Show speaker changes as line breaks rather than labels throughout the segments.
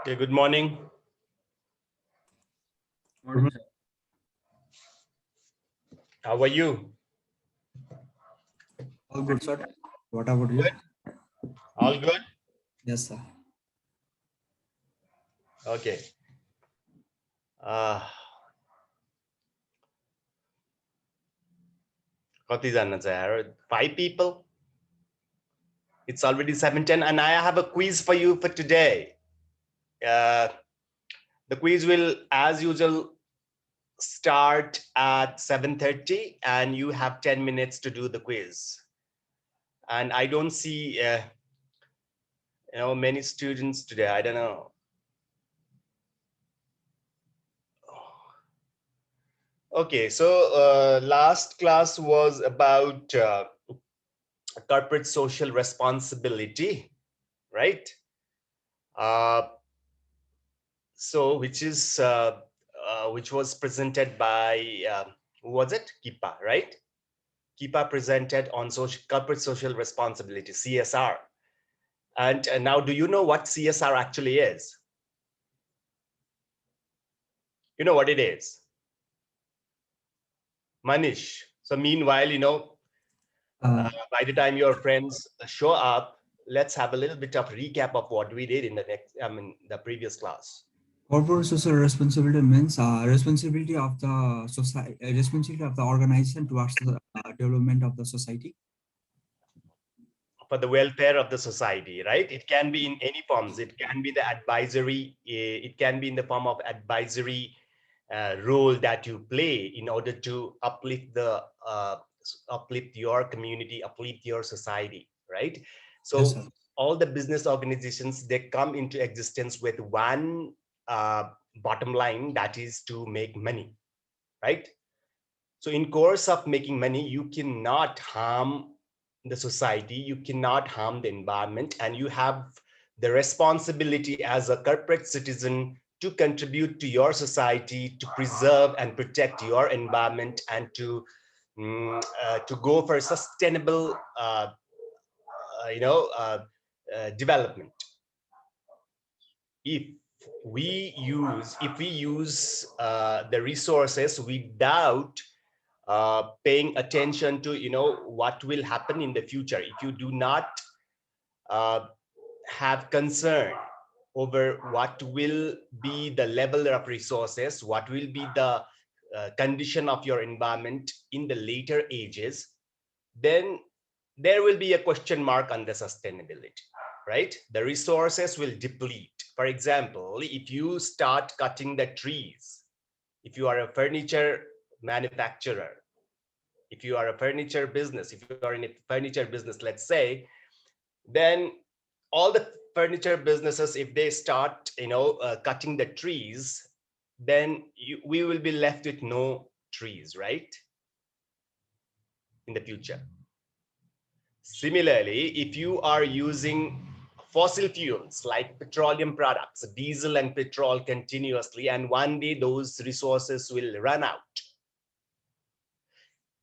Okay, good morning.
Morning, sir.
How are you?
All good, sir. What about you?
Good. All good?
Yes, sir.
Okay. कति जना चाहिँ 5 people? It's already 7:10 and I have a quiz for you for today. The quiz will, as usual, start at 7:30 and you have 10 minutes to do the quiz. And I don't see many students today. I don't know. Okay, so last class was about corporate social responsibility, right? So which was presented by who was it? Kipa, right? Kipa presented on corporate social responsibility, CSR. And now, do you know what CSR actually is? You know what it is? Manish. So meanwhile, by the time your friends show up, let's have a little bit of recap of what we did in the previous class.
Corporate social responsibility means responsibility of the society, responsibility of the organization towards the development of the society.
For the welfare of the society, right? It can be in any forms. It can be the advisory. It can be in the form of advisory role that you play in order to uplift your community, uplift your society, right? So
Yes, sir.
all the business organizations, they come into existence with one bottom line, that is to make money, right? So in course of making money, you cannot harm the society, you cannot harm the environment, and you have the responsibility as a corporate citizen to contribute to your society, to preserve and protect your environment, and to go for sustainable development. If we use the resources without paying attention to what will happen in the future, if you do not have concern over what will be the level of resources, what will be the condition of your environment in the later ages, then there will be a question mark on the sustainability, right? The resources will deplete. For example, if you start cutting the trees, if you are a furniture manufacturer, if you are a furniture business, if you are in a furniture business, let's say, then all the furniture businesses, if they start cutting the trees, then we will be left with no trees, right, in the future. Similarly, if you are using fossil fuels like petroleum products, diesel and petrol continuously, and one day those resources will run out,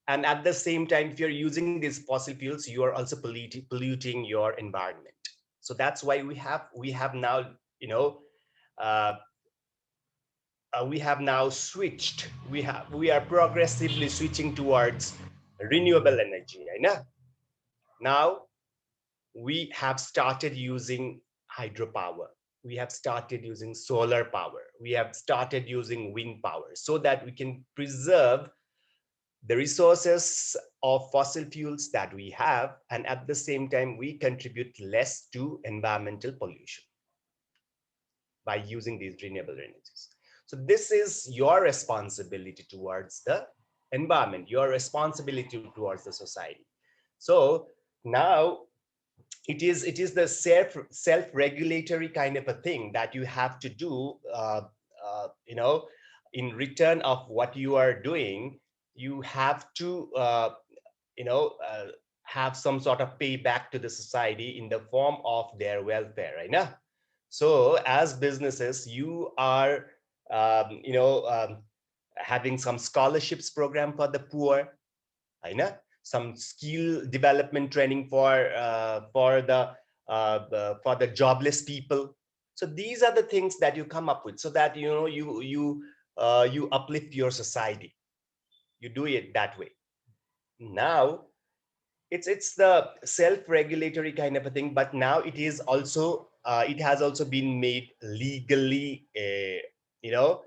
and at the same time, if you're using these fossil fuels, you are also polluting your environment. So that's why we have now we have now switched. We are progressively switching towards renewable energy. I know. Now we have started using hydropower. We have started using solar power. We have started using wind power, so that we can preserve the resources of fossil fuels that we have, and at the same time, we contribute less to environmental pollution by using these renewable energies. So this is your responsibility towards the environment, your responsibility towards the society. So now it is the self-regulatory kind of a thing that you have to do, in return of what you are doing. You have to have some sort of payback to the society in the form of their welfare, right? So as businesses, you are having some scholarships program for the poor, right? Some skill development training for the jobless people, So these are the things that you come up with, so that you uplift your society. You do it that way. Now it's the self-regulatory kind of a thing, but now it has also been made legally, you know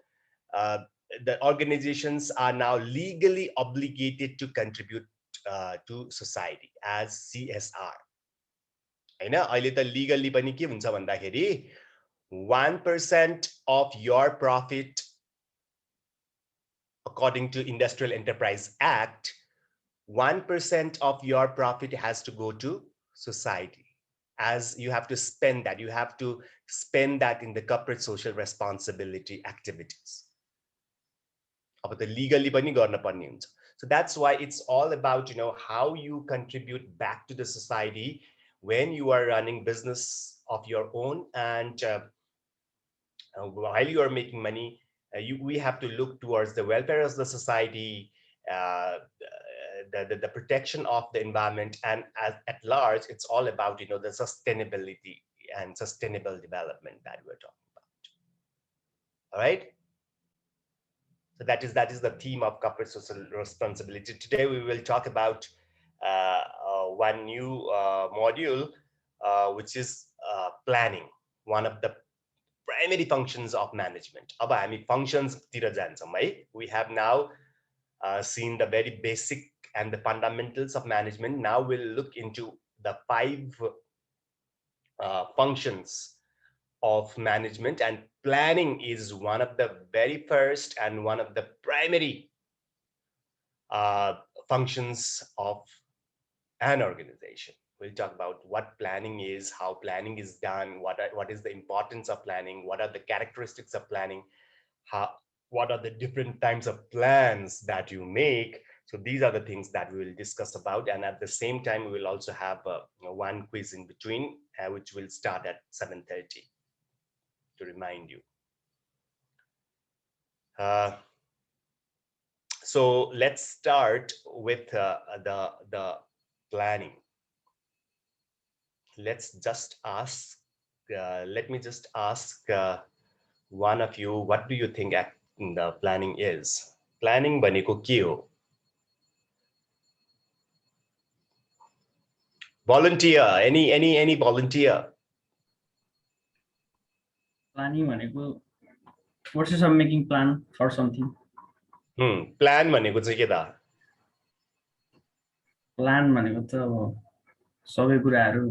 uh, the organizations are now legally obligated to contribute to society as CSR. होइन, अहिले त legally पनि के हुन्छ भन्दाखेरि 1% of your profit, according to Industrial Enterprise Act, 1% of your profit has to go to society, as you have to spend that. You have to spend that in the corporate social responsibility activities. अब त legally पनि गर्न पर्ने हुन्छ. So that's why it's all about how you contribute back to the society when you are running business of your own, and while you are making money, we have to look towards the welfare of the society, uh, the protection of the environment, and at large, it's all about the sustainability and sustainable development that we're talking about. All right. So that is the theme of corporate social responsibility. Today we will talk about one new module, which is planning, one of the primary functions of management. अब हामी functions तिर जान्छौँ है. We have now seen the very basic and the fundamentals of management. Now we'll look into the 5 functions of management, and planning is one of the very first and one of the primary functions of an organization. We'll talk about what planning is, how planning is done, what is the importance of planning, what are the characteristics of planning, what are the different types of plans that you make. So these are the things that we will discuss about, and at the same time we will also have one quiz in between, which will start at 7:30 to remind you. So let's start with the planning. Let's just ask. Let me just ask one of you. What do you think the planning is? Planning भनेको के हो? Volunteer. Any volunteer?
Planning भनेको process of making plan for something.
Plan भनेको चाहिँ के त?
Plan भनेको त अब सबै कुराहरु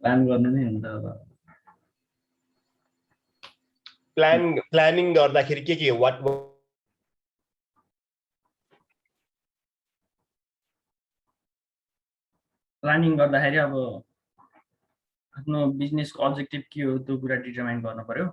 प्लान गर्नु नै हुन्छ अब.
Planning गर्दाखेरि के what
प्लानिङ गर्दाखेरि अब आफ्नो बिजनेसको अब्जेक्टिभ के हो त्यो कुरा डिटरमाइन गर्न पर्यो.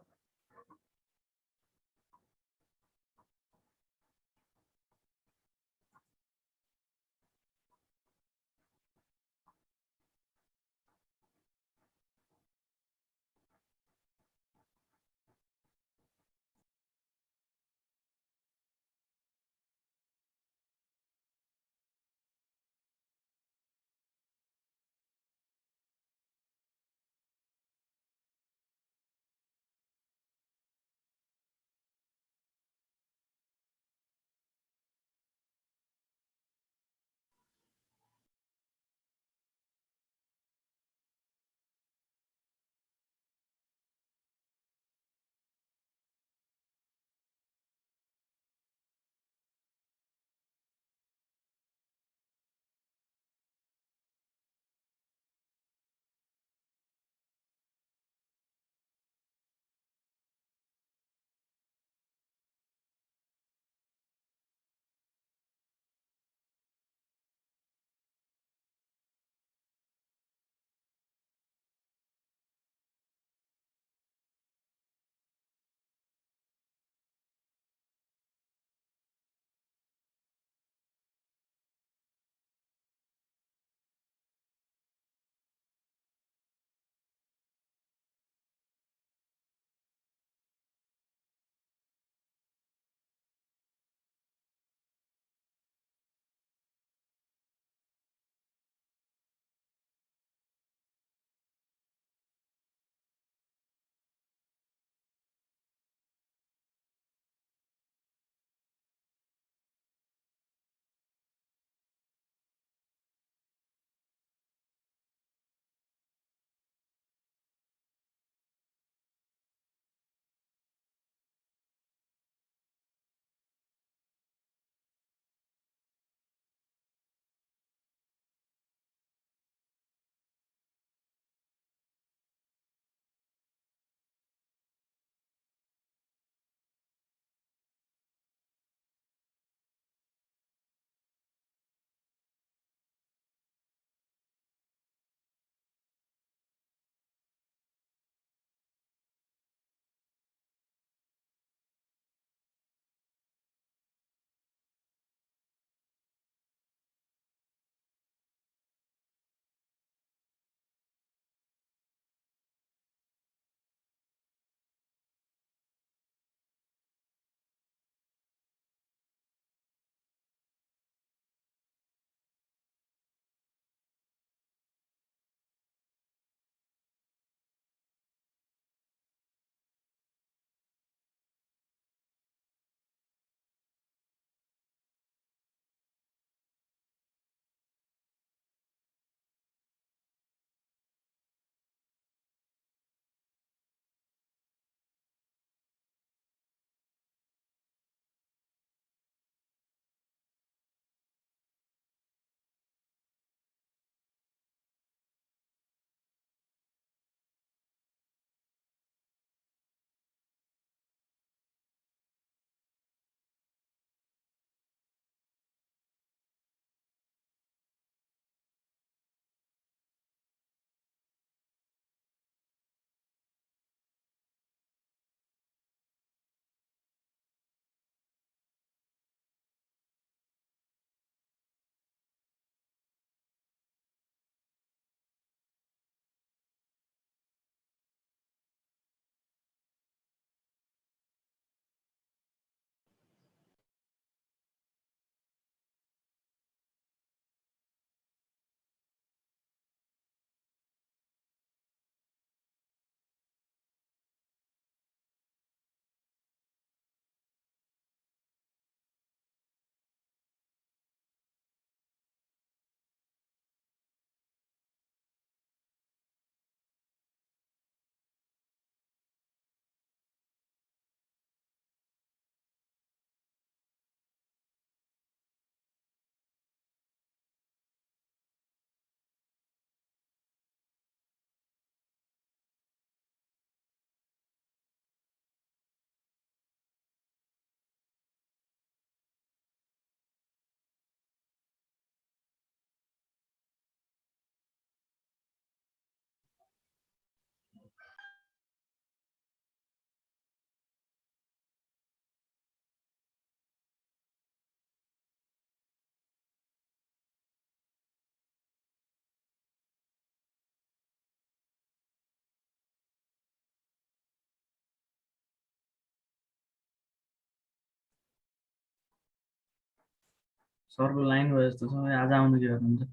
सरको लाइन भयो जस्तो छ आज आउनु के गर्नुहुन्छ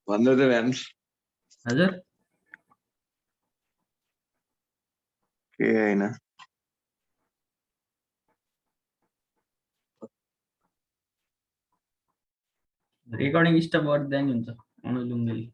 भन्दै त भ्यान
हजुर
के होइन
रेकर्डिङ स्टप गरिदिँदा नि हुन्छ अनुज लुङ्गेले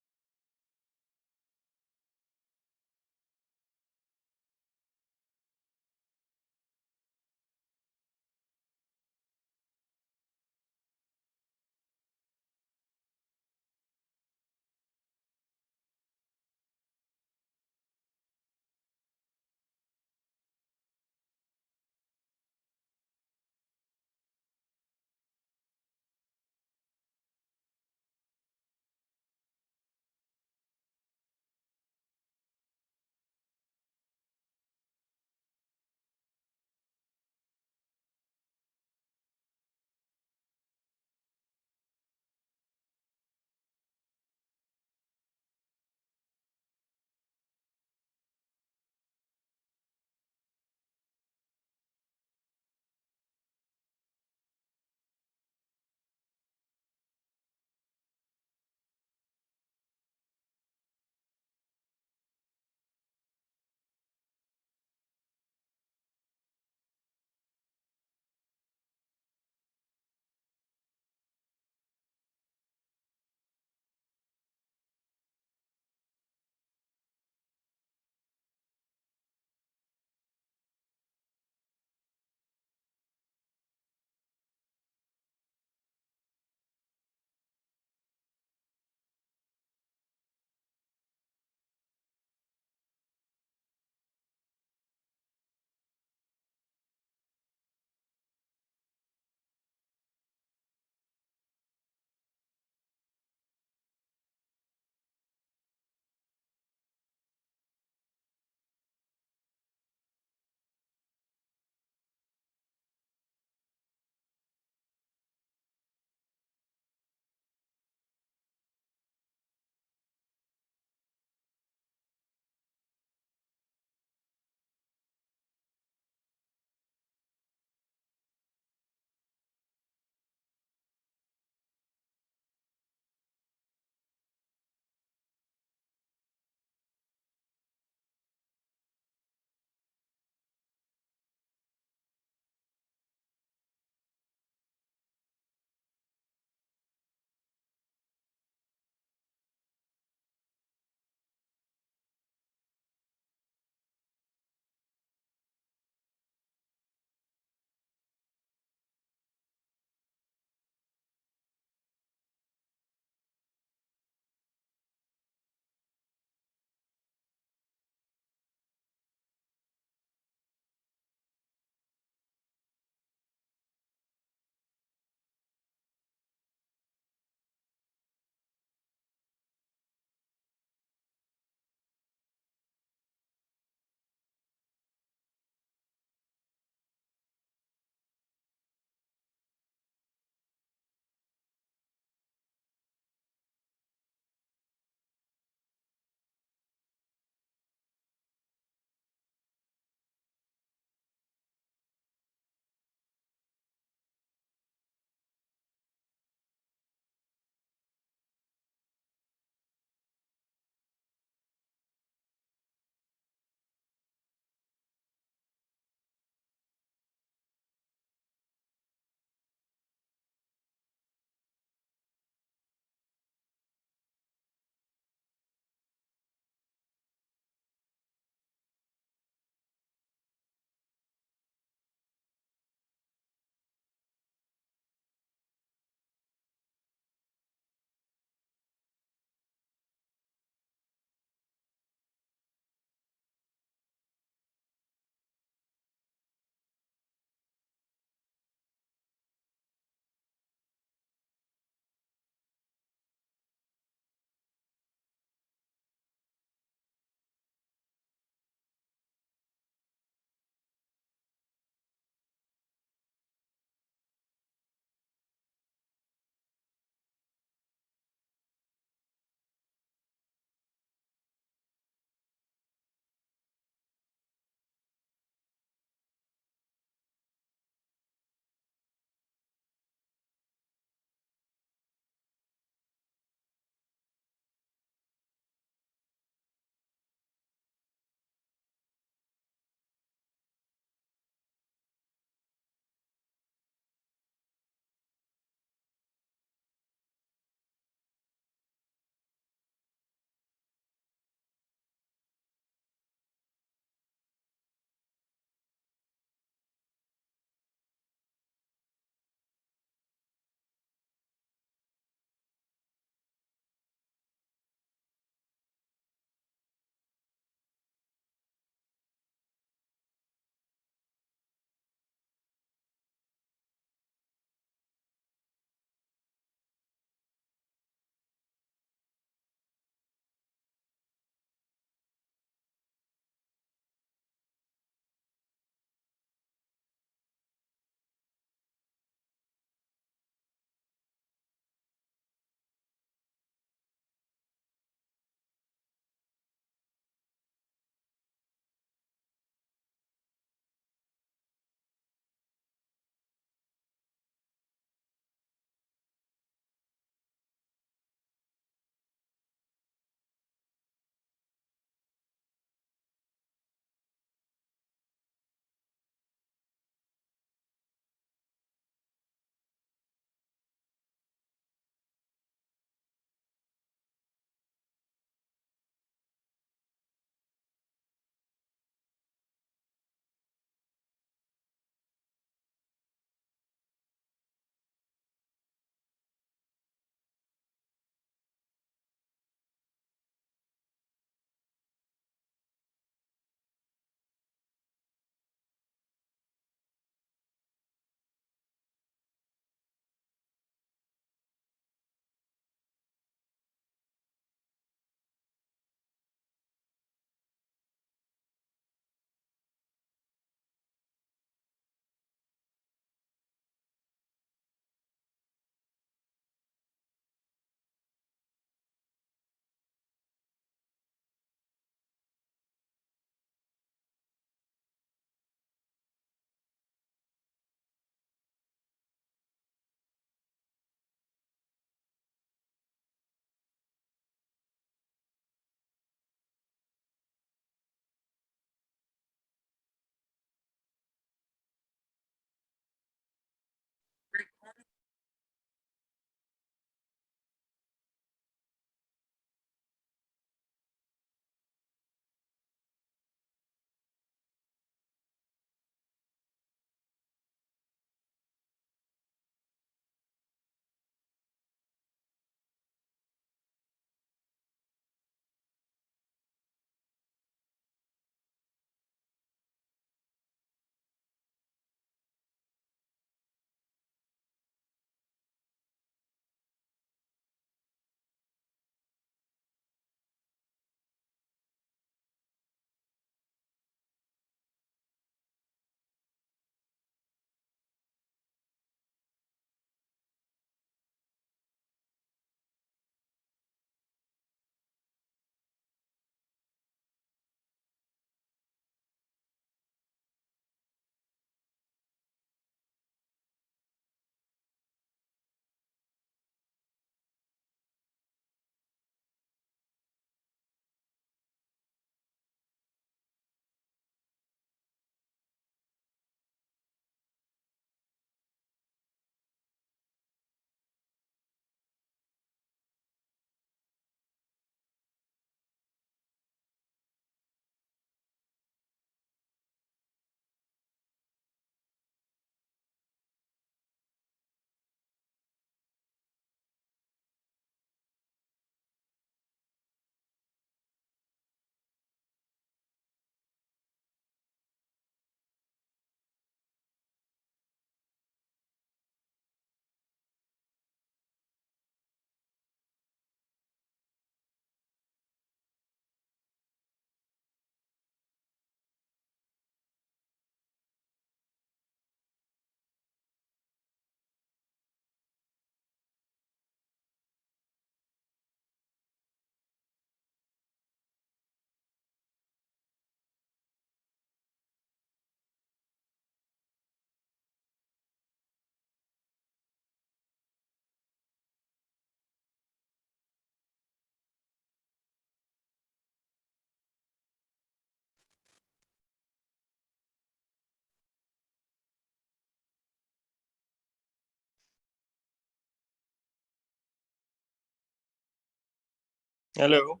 Hello.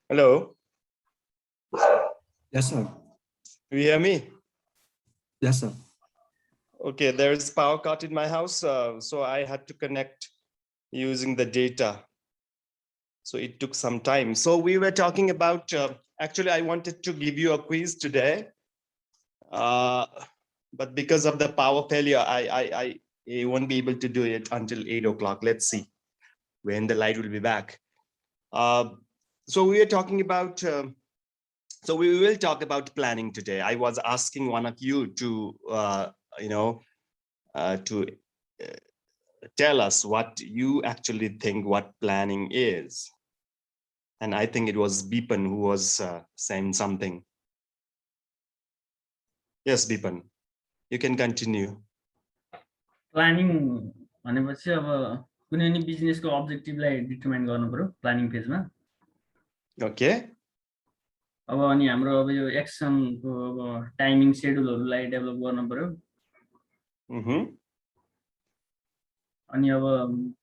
Hello.
Yes, sir.
Do you hear me?
Yes, sir.
Okay, there is power cut in my house, so I had to connect using the data. So it took some time. So we were talking about, actually, I wanted to give you a quiz today, but because of the power failure, I won't be able to do it until 8 o'clock. Let's see when the light will be back. So we are talking about, so we will talk about planning today. I was asking one of you to, to tell us what you actually think what planning is. And I think it was Bipan who was saying something. Yes, Bipan, you can continue.
Planning भनेपछि अब कुनै पनि बिजनेसको अब्जेक्टिभलाई determine गर्नु पर्यो planning फेजमा।
Okay.
अब अनि हाम्रो अब यो एक्सनको अब टाइमिङ सेड्युलहरूलाई डेभलप गर्नु पर्यो। अनि अब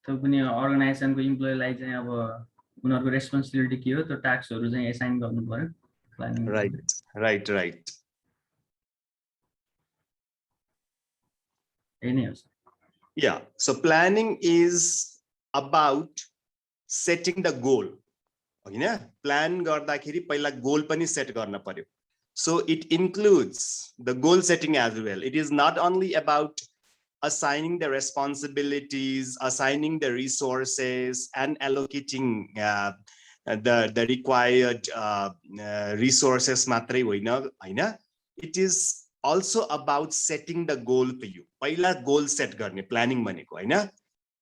त्यो कुनै अर्गनाइजेसनको इम्प्लोइलाई चाहिँ अब उनीहरूको रेस्पोन्सिबिलिटी के हो त्यो टास्कहरू चाहिँ एसाइन गर्नु पर्यो planning.
Right. Yeah, so planning is about setting the goal. Plan गर्दाखेरि पहिला goal पनि set गर्न पर्यो. So it includes the goal setting as well. It is not only about assigning the responsibilities, assigning the resources, and allocating the required resources matrai hoina. It is also about setting the goal for you. Paila goal set गर्ने planning भनेको हैन.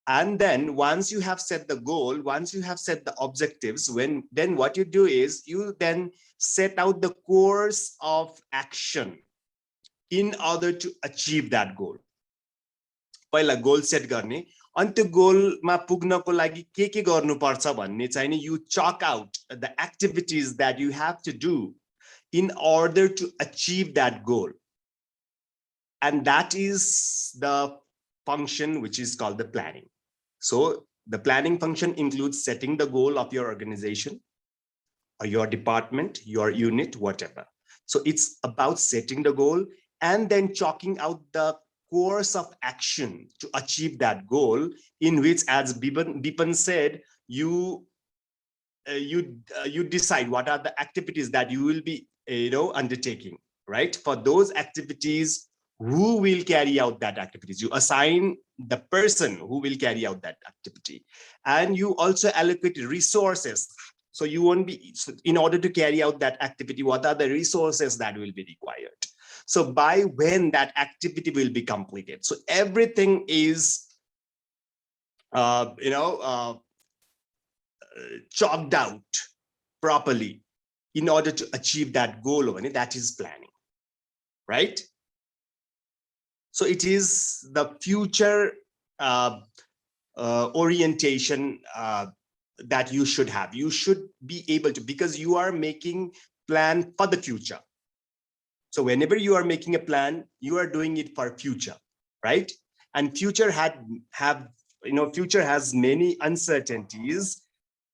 And then once you have set the goal, once you have set the objectives, then what you do is you then set out the course of action in order to achieve that goal. पहिला goal set गर्ने अनि त्यो गोलमा पुग्नको लागि के गर्नुपर्छ भन्ने चाहिँ नि you chalk out the activities that you have to do in order to achieve that goal. And that is the function which is called the planning. So the planning function includes setting the goal of your organization or your department, your unit, whatever. So it's about setting the goal and then chalking out the course of action to achieve that goal, in which, as Bipan said, you decide what are the activities that you will be undertaking, right? For those activities, who will carry out that activities? You assign the person who will carry out that activity, and you also allocate resources. So you won't be, in order to carry out that activity, what are the resources that will be required? So by when that activity will be completed. So everything is, chalked out properly in order to achieve that goal. That is planning, right? So it is the future orientation that you should have. You should be able to, because you are making plan for the future. So whenever you are making a plan, you are doing it for future, right? And future future has many uncertainties,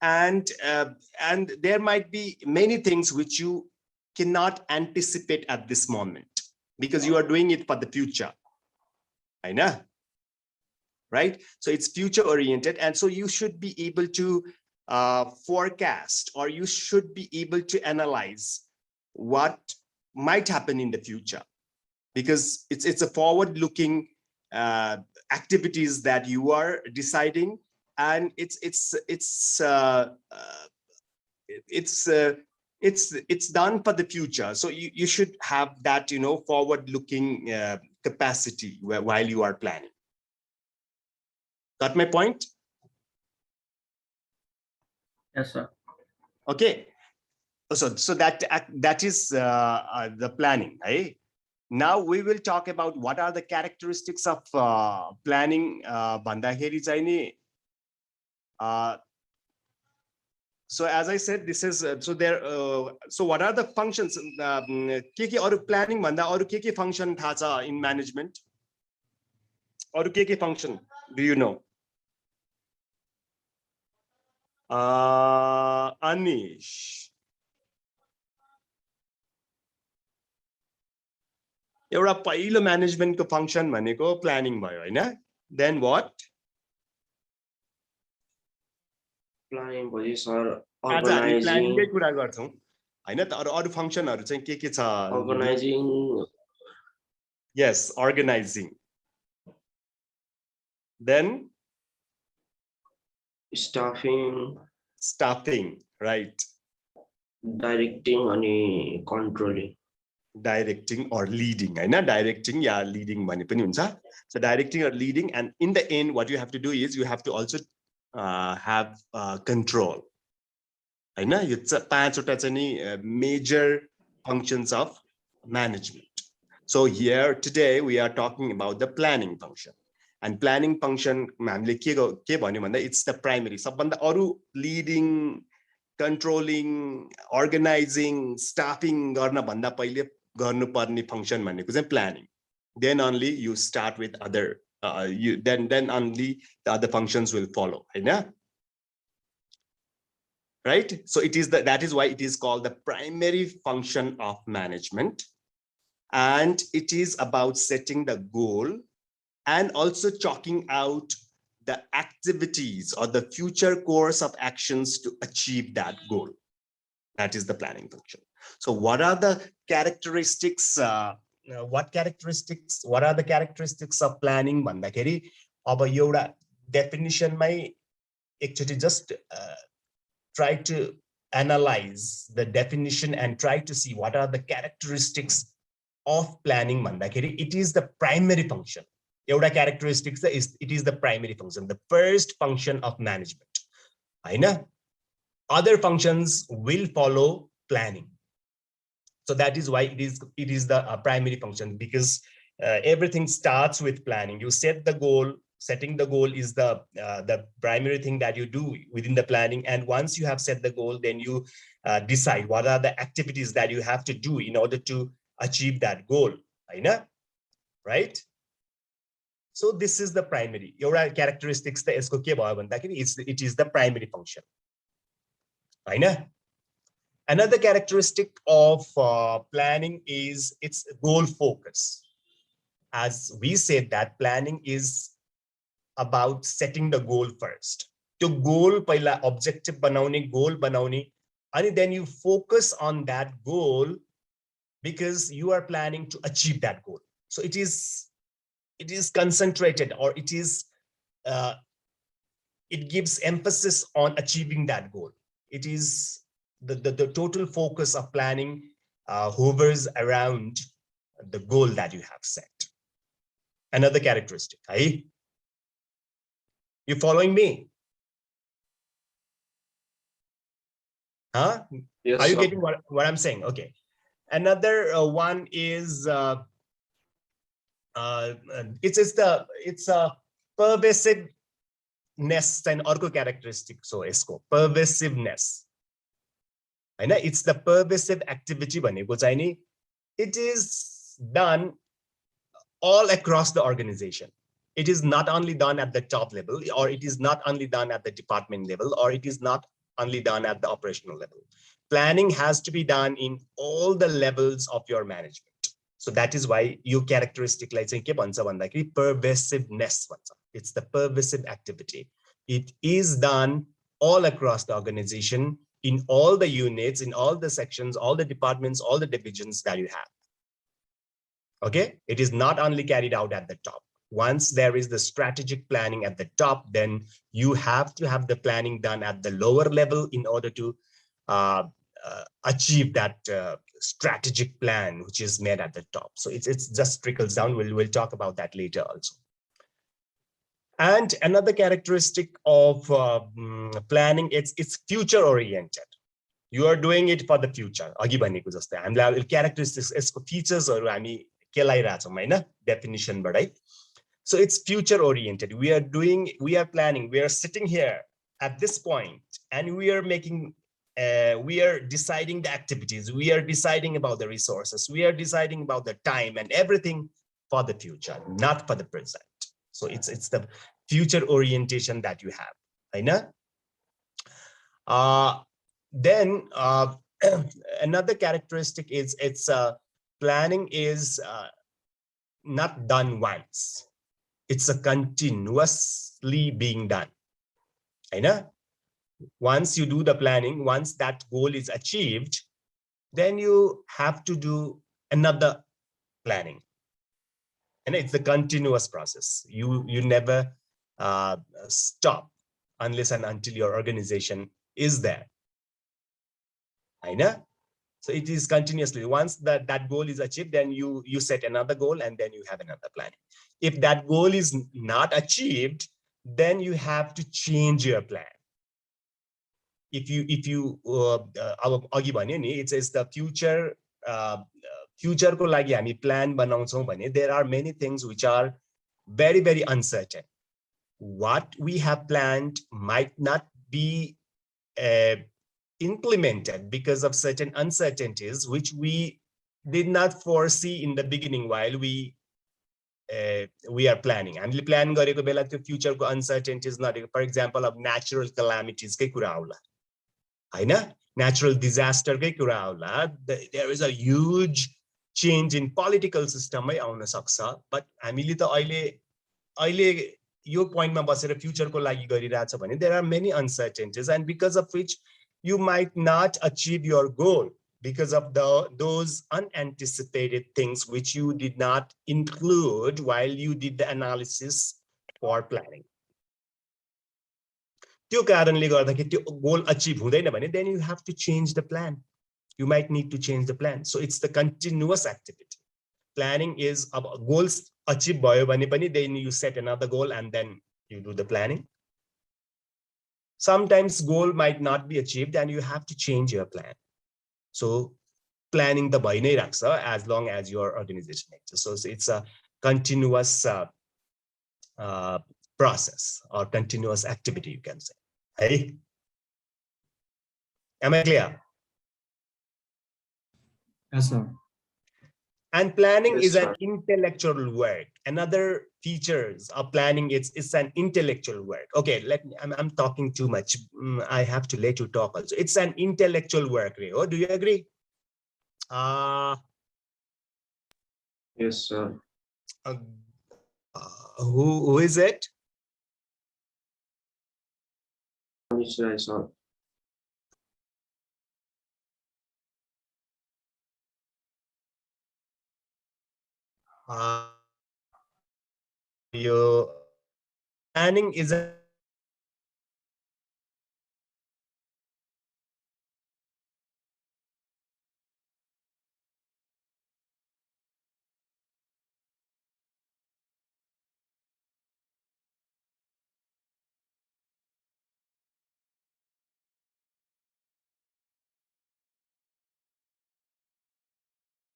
and there might be many things which you cannot anticipate at this moment because you are doing it for the future. I know, right? So it's future oriented, and so you should be able to forecast, or you should be able to analyze what might happen in the future, because it's a forward-looking activities that you are deciding, and it's done for the future. So you should have that forward-looking capacity while you are planning. Got my point?
Yes, sir.
Okay. So that is the planning, right? Now we will talk about what are the characteristics of planning. So as I said, this is so there. So what are the functions? के अरु planning भन्दा अरु के function थाहा छ in management? अरु के function? Do you know? Anish. एउटा पहिलो management को function भनेको planning भयो हैन? Then what?
Planning भयो सर
आज हामी planning कै
organizing
कुरा गर्छौं हैन त अरु फंक्सनहरु चाहिँ के छ
organizing
yes organizing then staffing right
directing अनि controlling
directing or leading Hahn directing या leading भने पनि हुन्छ so directing or leading and in the end what you have to do is you have to also have control हैन यो पाँचवटा चाहिँ नि major functions of management so here today we are talking about the planning function and planning function हामीले के भन्यो भन्दा it's the primary सबभन्दा अरु leading controlling organizing staffing गर्न भन्दा पहिले गर्नुपर्ने function भनेको चाहिँ planning then only you start with other then only the other functions will follow Hahn right so it is that is why it is called the primary function of management and it is about setting the goal and also chalking out the activities or the future course of actions to achieve that goal that is the planning function so what are the characteristics what are the characteristics of planning भन्दाखेरि अब एउटा definition मै एकचोटी just try to analyze the definition and try to see what are the characteristics of planning भन्दाखेरि it is the primary function एउटा characteristics it is the primary function the first function of management Hahn other functions will follow planning so that is why it is the primary function because everything starts with planning you set the goal setting the goal is the primary thing that you do within the planning and once you have set the goal then you decide what are the activities that you have to do in order to achieve that goal Hahn right so this is the primary एउटा characteristics त यसको के भयो भन्दाखेरि it is the primary function Hahn another characteristic of planning is its goal focus as we said that planning is about setting the goal first to goal पहिला objective बनाउने goal बनाउने and then you focus on that goal because you are planning to achieve that goal so it is concentrated or it is it gives emphasis on achieving that goal it is the total focus of planning hovers around the goal that you have set another characteristic hai you following me huh
yes,
are you
sir.
getting what I'm saying okay another one is it's a pervasiveness and अर्को characteristic so यसको pervasiveness Hahn it's the pervasive activity भनेको चाहिँ नि it is done all across the organization it is not only done at the top level or it is not only done at the department level or it is not only done at the operational level planning has to be done in all the levels of your management so that is why yo characteristic लाई चाहिँ के भन्छ भन्दाखेरि pervasiveness भन्छ it's the pervasive activity it is done all across the organization in all the units in all the sections all the departments all the divisions that you have okay it is not only carried out at the top once there is the strategic planning at the top then you have to have the planning done at the lower level in order to achieve that strategic plan which is made at the top so it's just trickles down we'll talk about that later also and another characteristic of planning it's future oriented you are doing it for the future अघि भनेको जस्तै हामीलाई characteristics यसको featuresहरु हामी के लाइराछौं हैन definition बाटै so it's future oriented we are planning we are sitting here at this point and we are making we are deciding the activities, we are deciding about the resources, we are deciding about the time and everything for the future, not for the present. So it's the future orientation that you have. I know. Then another characteristic is it's planning is not done once. It's a continuously being done. I know. Once you do the planning, once that goal is achieved, then you have to do another planning. And it's a continuous process. You never stop unless and until your organization is there. I know. So it is continuously. Once that goal is achieved, then you set another goal and then you have another planning. If that goal is not achieved, then you have to change your plan. If you it's the future future ko lagi हामी plan बनाउँछौं भने there are many things which are very, very uncertain. What we have planned might not be implemented because of certain uncertainties which we did not foresee in the beginning while we are planning. हामीले plan गरेको बेला त्यो future को uncertainties नरहेको, for example of natural calamities कै कुरा आउला हैन, natural disaster कै कुरा आउला, there is a huge change in political system मै आउन सक्छ, but हामीले त अहिले यो point मा बसेर future को लागि गरिरहेछ भने there are many uncertainties and because of which you might not achieve your goal because of those unanticipated things which you did not include while you did the analysis for planning. त्यो कारणले गर्दाखेरि त्यो goal achieve हुँदैन भने then you have to change the plan. You might need to change the plan. So it's the continuous activity. Planning is goals achieve भयो भने पनि then you set another goal and then you do the planning. Sometimes goal might not be achieved and you have to change your plan. So planning the bhai नै राख्छ as long as your organization exists. So it's a continuous process or continuous activity, you can say. Hey, am I clear?
Yes, sir.
And planning
Yes,
is
sir.
an intellectual work. Another features of planning it's an intellectual work. Okay, I'm talking too much. I have to let you talk also. It's an intellectual work, Rio. Do you agree?
Yes, sir.
Who is it?
Yes, sir.
Your planning is a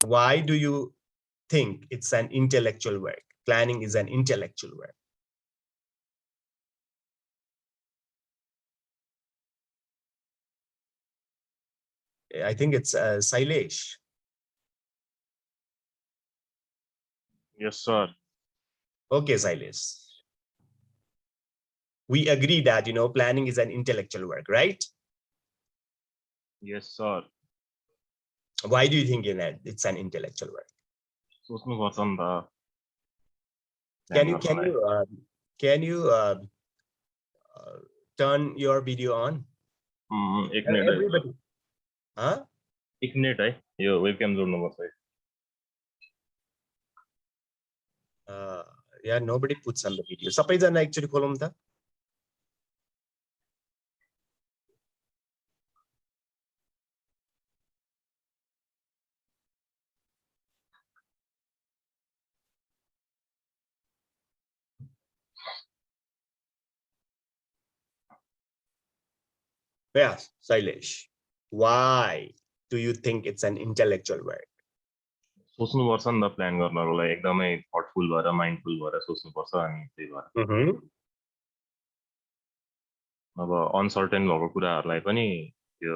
why do you think it's an intellectual work? Planning is an intellectual work. I think it's Sailesh.
Yes, sir.
Okay, Sailesh. We agree that, planning is an intellectual work, right?
Yes, sir.
Why do you think that it's an intellectual work?
सोच्नुपर्छ नि त।
Can you turn your video on?
एक minute है।
Everybody. Huh?
एक minute है, यो वेबक्याम जोड्नुपर्छ है।
Yeah, nobody puts on the video. सबैजना actually खोलौँ त। Yes, Sailesh. Why do you think it's an intellectual work?
सोच्नुपर्छ नि त प्लान गर्नको लागि एकदमै थटफुल भएर माइन्डफुल भएर सोच्नुपर्छ अनि त्यही भएर अब अनसर्टेन भएको कुराहरूलाई पनि त्यो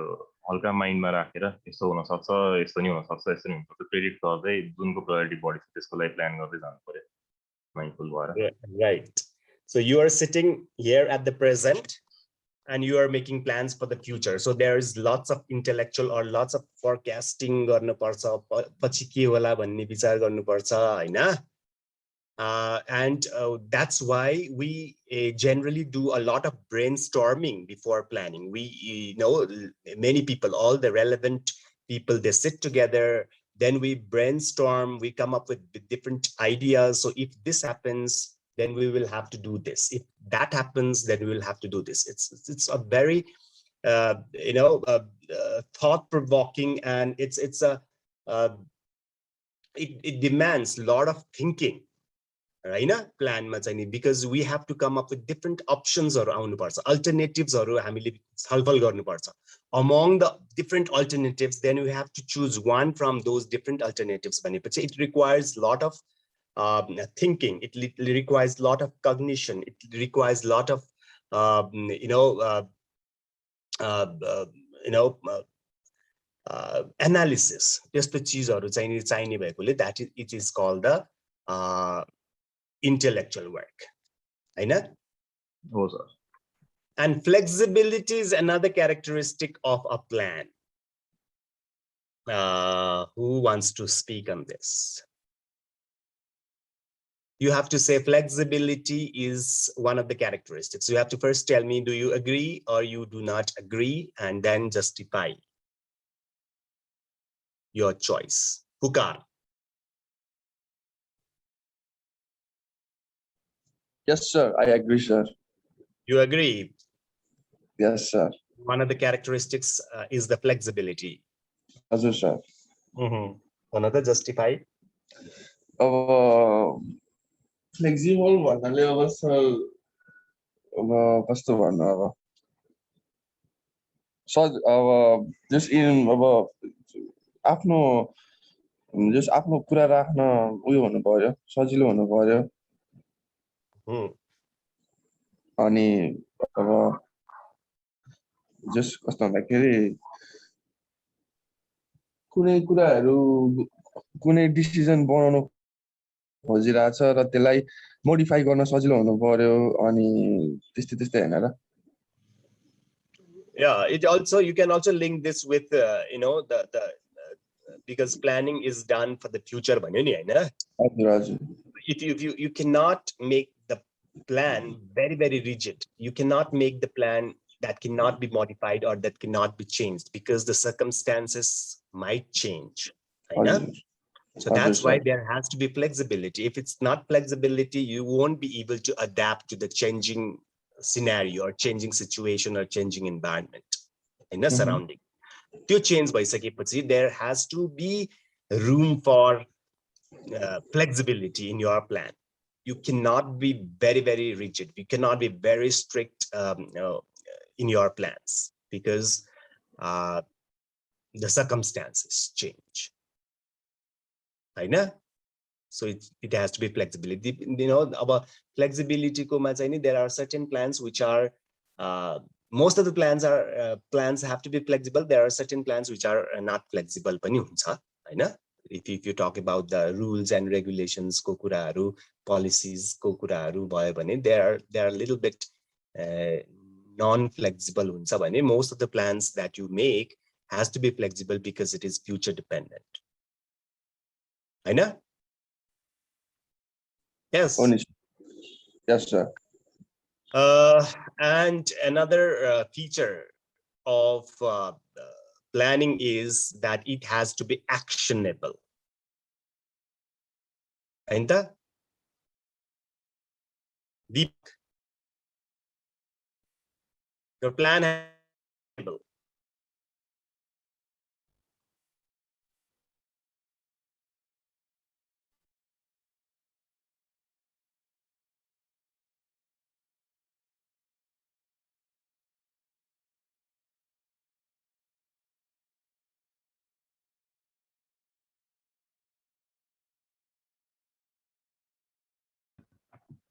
हल्का माइन्डमा राखेर यस्तो हुन सक्छ यस्तो नि हुन सक्छ यस्तो नि हुन सक्छ प्रेडिक्ट गर्दै जुनको प्रायोरिटी बढी छ त्यसको लागि प्लान गर्दै जानु पर्यो माइन्डफुल भएर
Right. So you are sitting here at the present and you are making plans for the future. So there is lots of intellectual or lots of forecasting गर्नुपर्छ पछि के होला भन्ने विचार गर्नुपर्छ हैन and that's why we generally do a lot of brainstorming before planning. We know many people, all the relevant people, they sit together, then we brainstorm, we come up with different ideas. So if this happens, then we will have to do this. If that happens, then we will have to do this. It's a very thought-provoking, and it demands a lot of thinking. Right? Plan because we have to come up with different options or alternatives or among the different alternatives, then we have to choose one from those different alternatives. It requires a lot of thinking. It requires a lot of cognition. It requires a lot of analysis. That it is called the intellectual work. I know.
हो sir
And flexibility is another characteristic of a plan. Who wants to speak on this? You have to say flexibility is one of the characteristics. You have to first tell me, do you agree or you do not agree, and then justify your choice. Hukar.
Yes, sir. I agree, sir.
You agree?
Yes, sir.
One of the characteristics is the flexibility.
Yes, sir.
Another justify.
Flexible भन्नाले अब sir अब कस्तो भन्नु अब just in अब आफ्नो कुरा राख्न उयो हुनु पर्यो सजिलो हुनु पर्यो अनि अब जस्ट कस्तो भन्दाखेरि कुनै डिसिजन बनाउनु खोजिरहेछ र त्यसलाई मोडिफाई गर्न सजिलो हुनु पर्यो अनि त्यस्तै हैन र
Yeah, you can also link this with because planning is done for the future bhanyo ni haina if you cannot make the plan very very rigid. You cannot make the plan that cannot be modified or that cannot be changed because the circumstances might change. So that's why there has to be flexibility. If it's not flexibility, you won't be able to adapt to the changing scenario or changing situation or changing environment in a surrounding. To change by sakepachi, there has to be room for flexibility in your plan. You cannot be very very rigid. You cannot be very strict in your plans because the circumstances change. I know. So it has to be flexibility. About flexibility there are certain plans which are most of the plans have to be flexible. There are certain plans which are not flexible. I know. If you talk about the rules and regulations, kokuraharu, policies, kokuraharu, they are a little bit non-flexible. Most of the plans that you make has to be flexible because it is future dependent. I know. Yes.
Yes, sir.
And another feature of planning is that it has to be actionable. And deep. Your plan has to be actionable.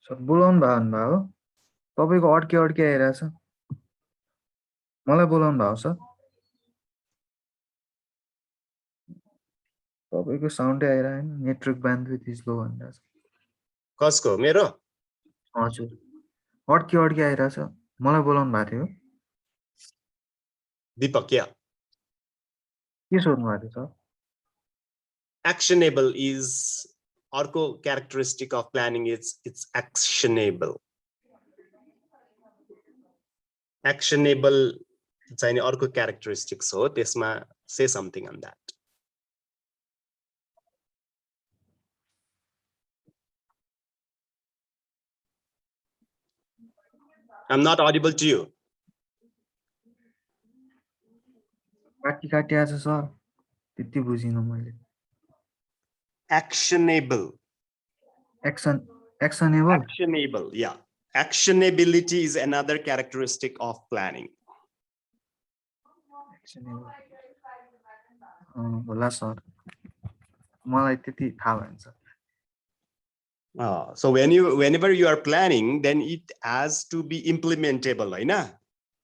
Sir बोलाउनु भयो तपाईँको अड्के आइरहेछ मलाई बोलाउनु भयो sir तपाईँको साउन्डै आइरहेन network bandwidth is low भनेर
कसको मेरो
हजुर अड्की आइरहेछ मलाई बोलाउनु भएको थियो
दीपक क्या
के सोध्नु भएको थियो सर
actionable is अर्को characteristic of planning is it's actionable चाहिँ अर्को characteristics हो त्यसमा say something on that I'm not audible to you
काटी आछ सर त्यति बुझिनँ मैले
actionable
actionable
yeah actionability is another characteristic of planning
होला सर मलाई त्यति थाहा भएन sir
so whenever you are planning then it has to be implementable हैन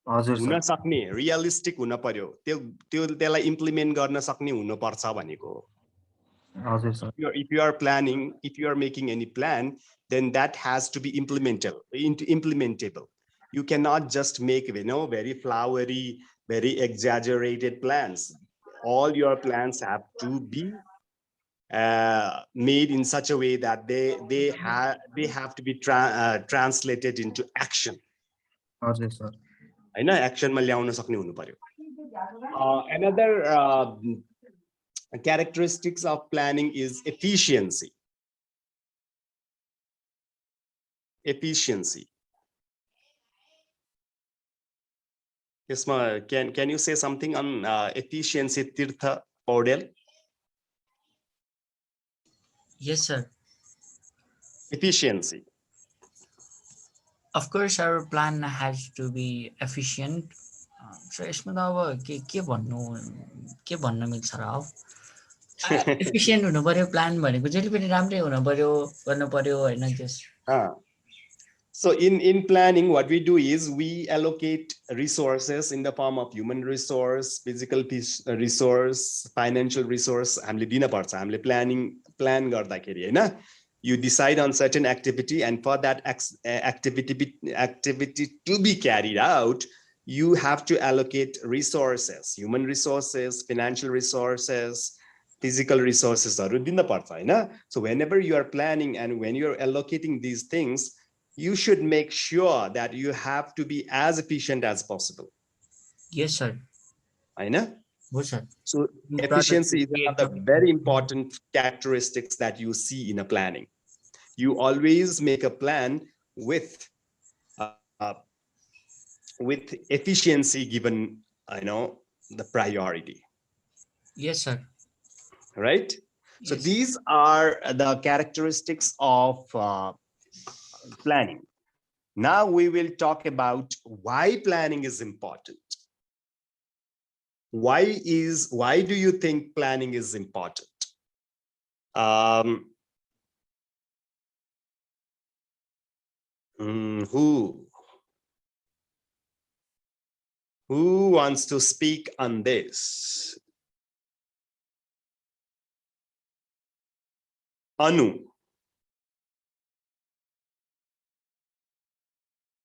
हजुर
हुन सक्ने रियलिस्टिक हुन पर्यो त्यसलाई इम्प्लिमेन्ट गर्न सक्ने हुनु पर्छ भनेको
हजुर sir
if you are planning if you are making any plan then that has to be implementable you cannot just make very flowery very exaggerated plans all your plans have to be made in such a way that they have to be translated into action
हजुर sir
हैन एक्सनमा ल्याउन सक्ने हुनु पर्यो another characteristics of planning is efficiency यसमा can you say something on efficiency Tirtha Paudel
yes sir
efficiency
of course our plan has to be efficient so यसमा त अब के भन्न मिल्छ र अब efficient हुनु पर्यो प्लान भनेको जहिले पनि राम्रै हुनु पर्यो गर्नु पर्यो हैन जस
so in planning what we do is we allocate resources in the form of human resource physical resource financial resource हामीले दिन पर्छ हामीले plan गर्दाखेरि हैन you decide on certain activity and for that activity to be carried out you have to allocate resources human resources financial resources physical resources haru dinna parcha haina so whenever you are planning and when you are allocating these things you should make sure that you have to be as efficient as possible
yes sir
haina
yes sir
so efficiency is another very important characteristics that you see in a planning you always make a plan with efficiency given the priority
yes sir
right so
yes.
These are the characteristics of planning now we will talk about why planning is important why do you think planning is important who wants to speak on this Anu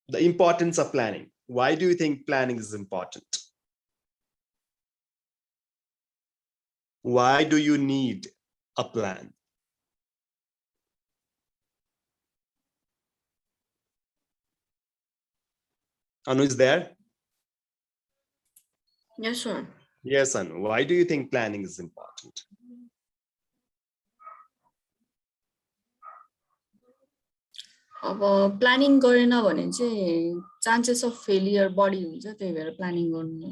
the importance of planning why do you think planning is important why do you need a plan Anu is there
yes sir
yes Anu why do you think planning is important
अब planning गरेन भने चाहिँ chances of failure बढी हुन्छ त्यही भएर planning गर्नु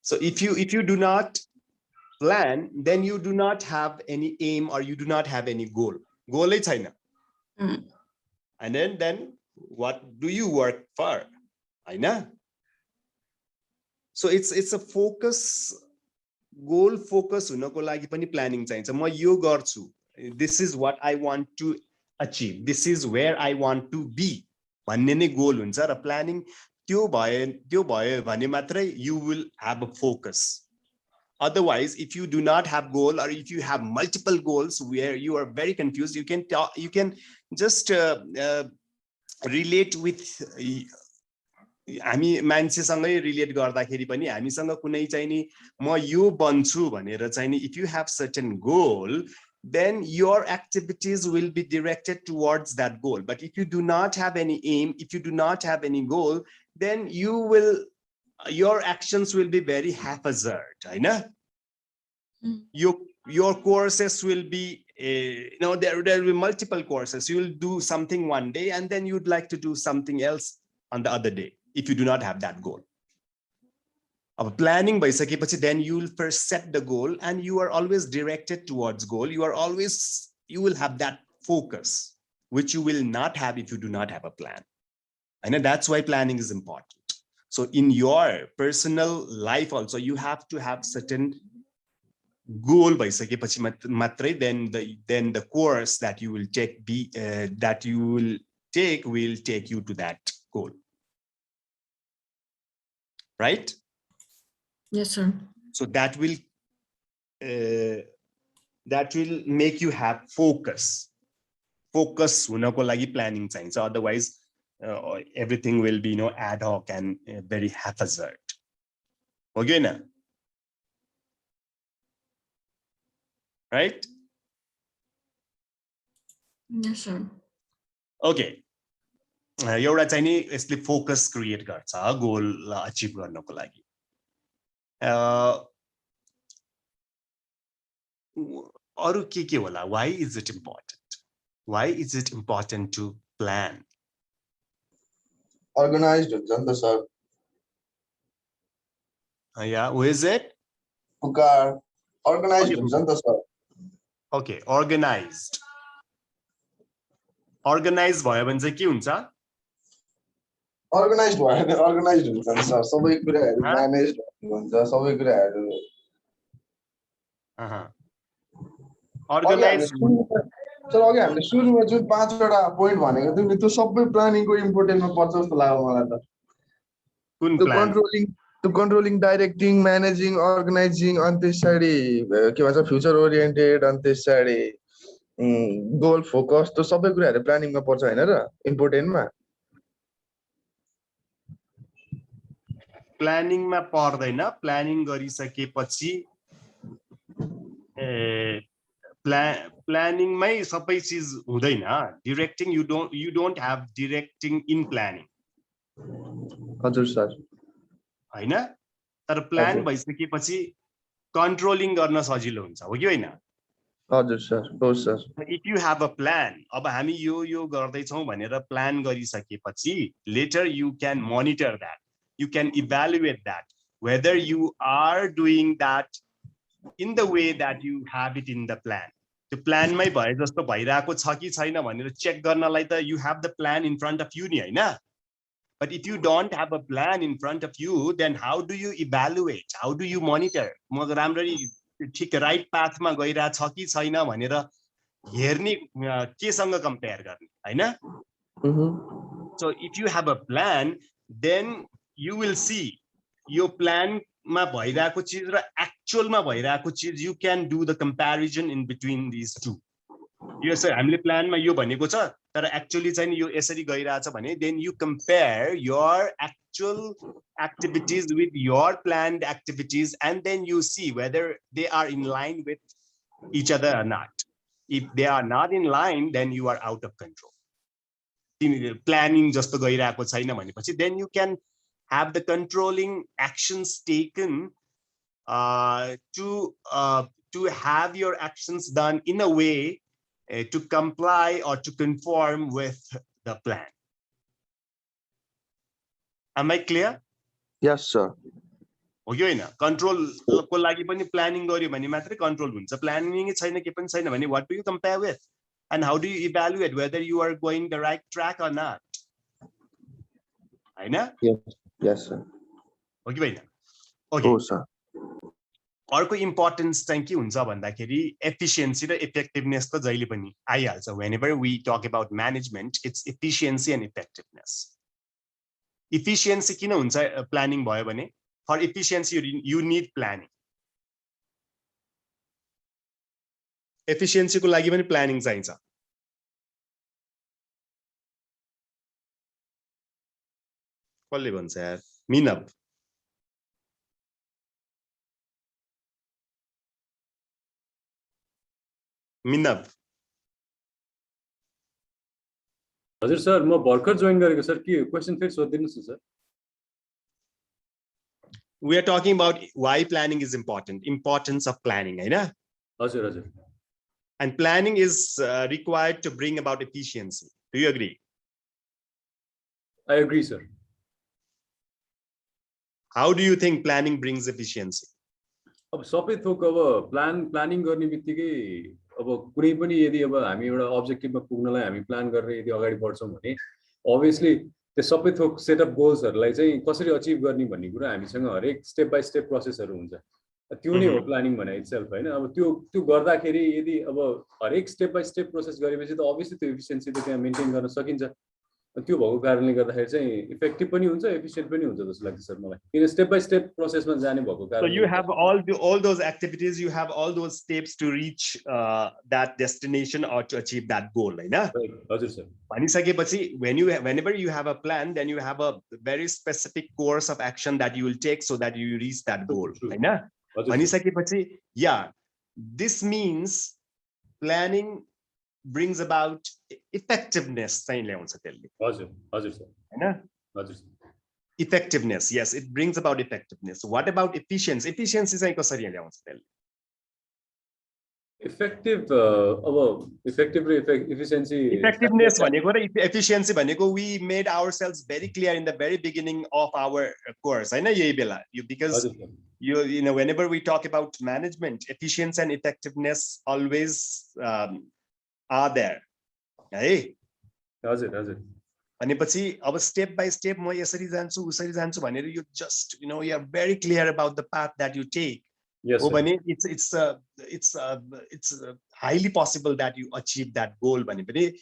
so if you do not plan then you do not have any aim or you do not have any goal hai chaina and then what do you work for haina so it's a focus goal focus hunako लागि पनि planning चाहिन्छ म यो गर्छु this is what I want to achieve this is where I want to be भन्ने नै गोल हुन्छ र planning त्यो भयो भने मात्रै you will have a focus Otherwise, if you do not have goal, or if you have multiple goals where you are very confused, you can just relate with हामी मान्छेसँगै relate गर्दाखेरि पनि हामीसँग कुनै चाहिँ नि म यो बन्छु भनेर चाहिँ नि if you have certain goal, then your activities will be directed towards that goal. But if you do not have any aim, if you do not have any goal, then your actions will be very haphazard, right? Your courses will be there will be multiple courses. You will do something one day and then you'd like to do something else on the other day if you do not have that goal. Planning bhaisakepपछि then you will first set the goal and you are always directed towards goal. You will have that focus, which you will not have if you do not have a plan. And that's why planning is important. So in your personal life also, you have to have certain goal bhaisakepपछि matrai then the course that you will take will take you to that goal. Right?
Yes, sir.
So that will make you have focus. Focus hunako लागि planning चाहिन्छ. Otherwise, everything will be ad hoc and very haphazard. Okay na? Right?
Yes, sir.
Okay. एउटा चाहिँ नि यसले focus create गर्छ गोल achieve गर्नको लागि. अरु के होला? Why is it important? Why is it important to plan?
Organized हुन्छ नि त sir.
Yeah, who is it?
Pukar. Organized हुन्छ नि त सर.
Okay, organized. Organized भयो भने चाहिँ के हुन्छ?
Organized भयो भने organized हुन्छ नि सर. सबै कुराहरु managed हुन्छ, सबै कुराहरु.
Organized.
सर अघि हामीले सुरुमा जुन 5 वटा पोइन्ट भनेको थियौ नि त्यो सबै प्लानिङको इम्पोर्टेन्टमा पर्छ जस्तो लाग्यो मलाई त.
कुन plan?
controlling, directing, managing, organizing, and त्यसरी के भन्छ फ्युचर ओरिएन्टेड अनि त्यसरी गोल फोकस त सबै कुराहरु प्लानिङमा पर्छ हैन र इम्पोर्टेन्टमा.
प्लानिङमा पर्दैन. प्लानिङ गरिसकेपछि प्लानिङमै सबै चीज हुँदैन. डिरेक्टिङ you don't have directing in planning.
हजुर सर.
हैन? तर प्लान भइसकेपछि कन्ट्रोलिङ गर्न सजिलो हुन्छ हो कि हैन?
हजुर सर. हो sir.
If you have a plan, अब हामी यो गर्दै छौं भनेर प्लान गरिसकेपछि later you can monitor that. You can evaluate that whether you are doing that in the way that you have it in the plan. त्यो प्लानमै भए जस्तो भइराको छ कि छैन भनेर चेक गर्नलाई त you have the plan in front of you नि हैन? But if you don't have a plan in front of you, then how do you evaluate? How do you monitor? म राम्ररी ठिक राइट पाथमा गइरा छ कि छैन भनेर हेर्ने केसँग कम्पेयर गर्ने हैन? So if you have a plan, then you will see your plan मा भइराको चीज र एक्चुअल मा भइराको चीज you can do the comparison in between these two. Yo sir हामीले प्लानमा यो भनेको छ तर एक्चुअली चाहिँ यो यसरी गइराछ भने then you compare your actual activities with your planned activities and then you see whether they are in line with each other or not. If they are not in line, then you are out of control. Planning जस्तो गइराको छैन भनेपछि then you can have the controlling actions taken to have your actions done in a way to comply or to conform with the plan. Am I clear?
Yes, sir.
Okay, na control को लागि पनि planning गर्यो भने मात्रै control हुन्छ. Planning छैन के पनि छैन भने what do you compare with? And how do you evaluate whether you are going the right track or not? हैन?
Yes, sir.
Okay, भएन. Okay.
Oh, sir.
अर्को इम्पोर्टेन्स चाहिँ के हुन्छ भन्दाखेरि एफिसिएन्सी र इफेक्टिभनेस त जहिले पनि आइहाल्छ. Whenever we talk about management, it's efficiency and effectiveness. Efficiency किन हुन्छ प्लानिङ भयो भने for efficiency you need planning. Efficiency को लागि पनि प्लानिङ चाहिन्छ कसले भन्छ यार मिनब मिनब
हजुर सर म भर्खर जोइन गरेको सर के क्वेशन फेरि सोधिदिनुस् न sir
we are talking about why planning is important, importance of planning, right?
हजुर हजुर
And planning is required to bring about efficiency. Do you agree?
I agree sir.
How do you think planning brings efficiency?
अब सबै थोक अब planning गर्ने बित्तिकै अब कुनै पनि यदि अब हामी एउटा अब्जेक्टिभमा पुग्नलाई हामी प्लान गरेर यदि अगाडि बढ्छौँ भने अभियसली त्यो सबै थोक सेटअप गोल्सहरूलाई चाहिँ कसरी अचिभ गर्ने भन्ने कुरा हामीसँग हरेक स्टेप बाइ स्टेप प्रोसेसहरू हुन्छ त्यो नै हो प्लानिङ भने इटसेल्फ हैन अब त्यो गर्दाखेरि यदि अब हरेक स्टेप बाइ स्टेप प्रोसेस गरेपछि त अभियसली त्यो एफिसिएन्सी त त्यहाँ मेन्टेन गर्न सकिन्छ त्यो भएको कारणले गर्दाखेरि चाहिँ इफेक्टिभ पनि हुन्छ एफिसिएन्ट पनि हुन्छ जस्तो लाग्छ सर मलाई किन स्टेप बाइ स्टेप प्रोसेसमा जाने भएको कारण
So you have all those activities, you have all those steps to reach that destination or to achieve that goal, हैन
हजुर सर
भनिसकेपछि whenever you have a plan, then you have a very specific course of action that you will take so that you reach that goal, हैन भनिसकेपछि yeah, this means planning brings about effectiveness चाहिँ ल्याउँछ त्यसले
हजुर हजुर sir
हैन
हजुर
effectiveness, yes, it brings about effectiveness. What about efficiency? Efficiency चाहिँ कसरी ल्याउँछ त्यसले
इफेक्टिभ अब इफेक्टिभ र एफिसिएन्सी
effectiveness भनेको र efficiency भनेको we made ourselves very clear in the very beginning of our course हैन यही बेला because you know whenever we talk about management, efficiency and effectiveness always are there, है
हजुर हजुर
भनेपछि अब स्टेप बाइ स्टेप म यसरी जान्छु उसरी जान्छु भनेर you just you know you are very clear about the path that you take.
Yes,
हो भने it's highly possible that you achieve that goal भने पनि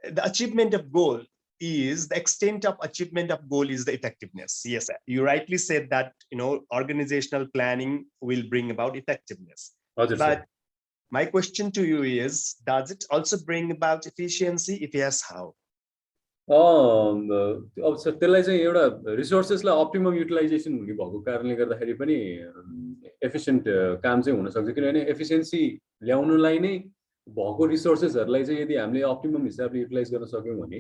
the achievement of goal is the extent of achievement of goal is the effectiveness. Yes, you rightly said that you know organizational planning will bring about effectiveness. But my question to you is, does it also bring about efficiency? If yes, how?
अब sir त्यसलाई चाहिँ एउटा रिसोर्सेसलाई optimum utilisation हुने भएको कारणले गर्दाखेरि पनि एफिसिएन्ट काम चाहिँ हुन सक्छ किनभने एफिसिएन्सी ल्याउनुलाई नै भएको रिसोर्सेसहरूलाई चाहिँ यदि हामीले अप्टिमम हिसाबले युटिलाइज गर्न सक्यौँ भने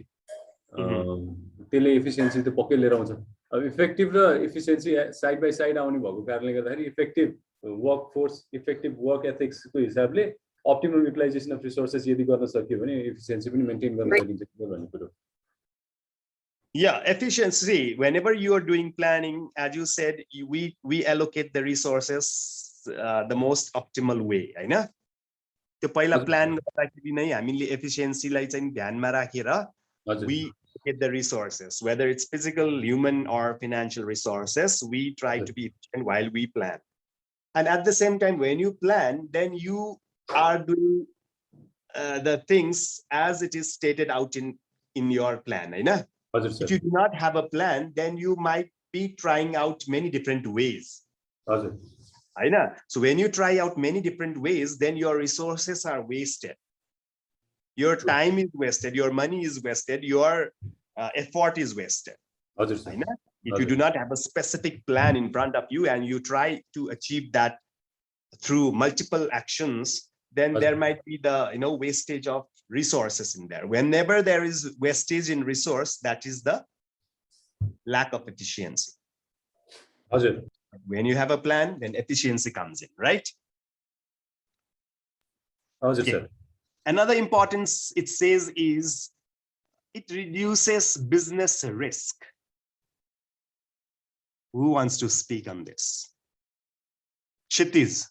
त्यसले एफिसिएन्सी त पक्कै लिएर आउँछ अब इफेक्टिभ र एफिसिएन्सी साइड बाइ साइड आउने भएको कारणले गर्दाखेरि effective work force effective work एथिक्सको हिसाबले अप्टिमम युटिलाइजेसन अफ रिसोर्सेस यदि गर्न सकियो भने एफिसिएन्सी पनि मेन्टेन गर्न सकिन्छ भन्ने कुरो
Yeah, efficiency. Whenever you are doing planning, as you said, we allocate the resources the most optimal way, हैन त्यो पहिला प्लान गर्दाखेरि नै हामीले एफिसिएन्सीलाई चाहिँ ध्यानमा राखेर we get the resources, whether it's physical, human or financial resources, we try to be efficient while we plan. And at the same time, when you plan, then you are doing the things as it is stated out in your plan, Hahn If you do not have a plan, then you might be trying out many different ways. I know. So when you try out many different ways, then your resources are wasted. Your time is wasted. Your money is wasted. Your effort is wasted. I know. If you do not have a specific plan in front of you and you try to achieve that through multiple actions, then there might be the wastage of resources in there. Whenever there is wastage in resource, that is the lack of efficiency. When you have a plan, then efficiency comes in, right? Okay. Another importance it says is it reduces business risk. Who wants to speak on this? Kshitiz.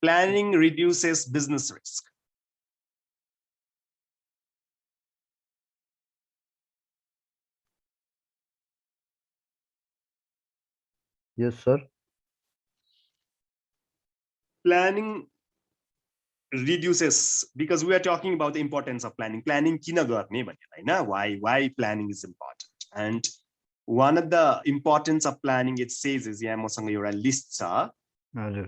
Planning reduces business risk.
Yes, sir.
Planning reduces, because we are talking about the importance of planning. Planning kina garne bhanera Hahn why planning is important. And one of the importance of planning it says is यहाँ मसँग एउटा list छ
हजुर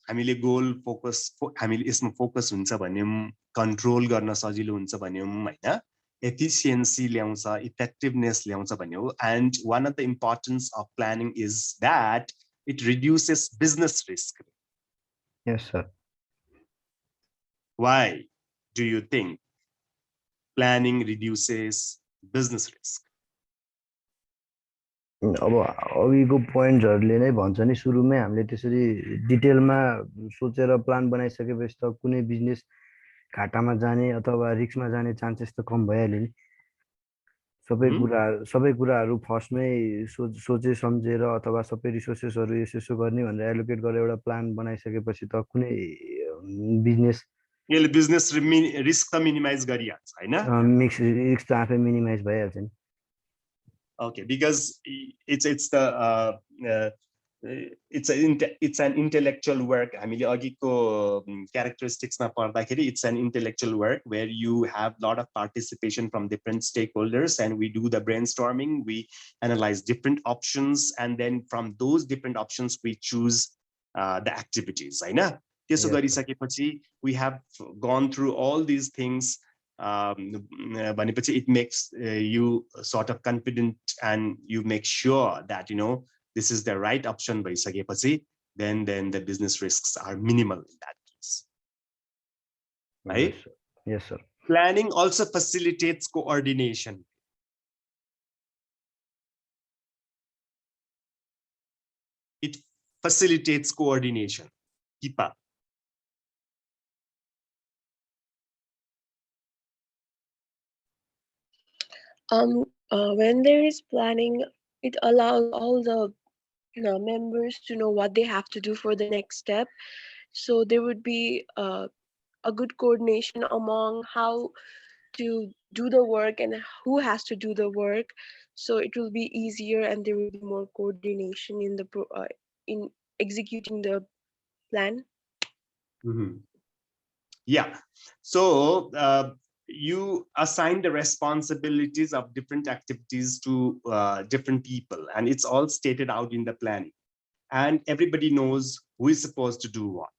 हामीले गोल focus हामीले यसमा focus हुन्छ भन्यौं control गर्न सजिलो हुन्छ भन्यौं हैन एफिसिएन्सी ल्याउँछ इफेक्टिभनेस ल्याउँछ भन्यौ and one of the importance of planning is that it reduces business risk
yes sir
why do you think planning reduces business risk
अब अघिको पोइन्ट्सहरुले नै भन्छ नि सुरुमै हामीले त्यसरी डिटेलमा सोचेर प्लान बनाइसकेपछि त कुनै बिजनेस घाटामा जाने अथवा रिस्कमा जाने चान्सेस त कम भइहाल्यो नि सबै कुराहरु फर्स्टमै सोचे सम्झेर अथवा सबै रिसोर्सेसहरु यसो गर्ने भनेर एलोकेट गरेर एउटा प्लान बनाइसकेपछि त कुनै बिजनेस
यसले बिजनेस रिस्क त मिनिमाइज गरिहाल्छ हैन
मिक्स रिस्क त आफै मिनिमाइज भइहाल्छ नि
okay because it's an intellectual work हामीले अघिको characteristics मा पढ्दाखेरि it's an intellectual work where you have lot of participation from different stakeholders and we do the brainstorming we analyze different options and then from those different options we choose the activities हैन त्यसो गरिसकेपछि we have gone through all these things भनेपछि it makes you sort of confident and you make sure that you know this is the right option भइसकेपछि then the business risks are minimal in that case right
yes sir
planning also facilitates coordination it facilitates coordination keep up
when there is planning, it allows all the members to know what they have to do for the next step. So there would be a good coordination among how to do the work and who has to do the work. So it will be easier and there will be more coordination in the in executing the plan.
Yeah, so you assign the responsibilities of different activities to different people and it's all stated out in the planning and everybody knows who is supposed to do what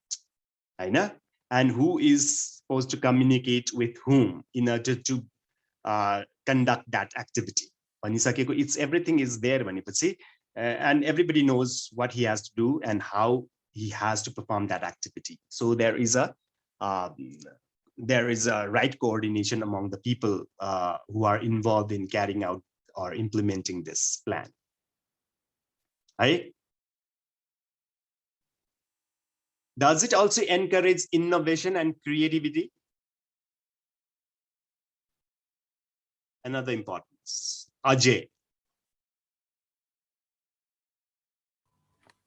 and who is supposed to communicate with whom in order to conduct that activity it's everything is there and everybody knows what he has to do and how he has to perform that activity so there is a right coordination among the people who are involved in carrying out or implementing this plan. Right? Does it also encourage innovation and creativity? Another importance. Ajay.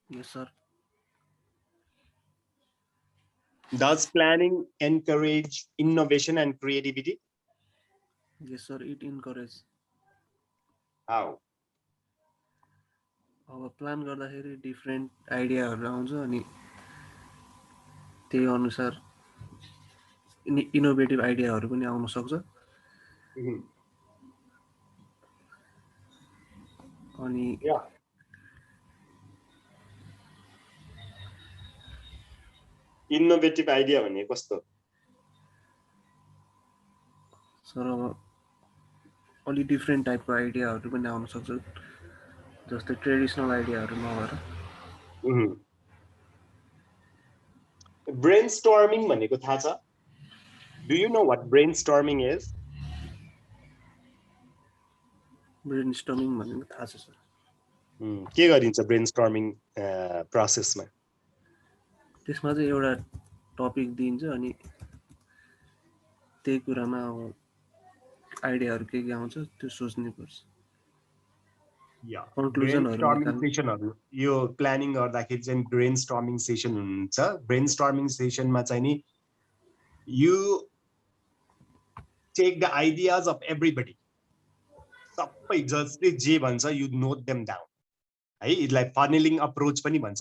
Yes, sir.
Does planning encourage innovation and creativity?
Yes, sir. It encourages.
How?
अब plan गर्दाखेरि different आइडियाहरु आउँछ अनि त्यही अनुसार innovative आइडियाहरु पनि आउन सक्छ अनि
इनोभेटिभ आइडिया भने कस्तो
सर अब अलि डिफरेन्ट टाइपको आइडियाहरु पनि आउन सक्छ जस्तै ट्रेडिसनल आइडियाहरु नभएर
ब्रेनस्टर्मिङ भनेको थाहा छ Do you know what brainstorming is?
Brainstorming भनेको थाहा छ सर
के गरिन्छ ब्रेनस्टर्मिङ प्रोसेसमा
त्यसमा चाहिँ एउटा टपिक दिन्छ अनि त्यही कुरामा आइडियाहरु के आउँछ त्यो सोच्नु पर्छ
ब्रेनस्टर्मिङ सेसनहरु यो प्लानिङ गर्दाखेरि चाहिँ ब्रेनस्टर्मिङ सेसन हुन्छ ब्रेनस्टर्मिङ सेसनमा चाहिँ नि you take the ideas of everybody सबै जसले जे भन्छ you note them down है यसलाई फनेलिङ अप्रोच पनि भन्छ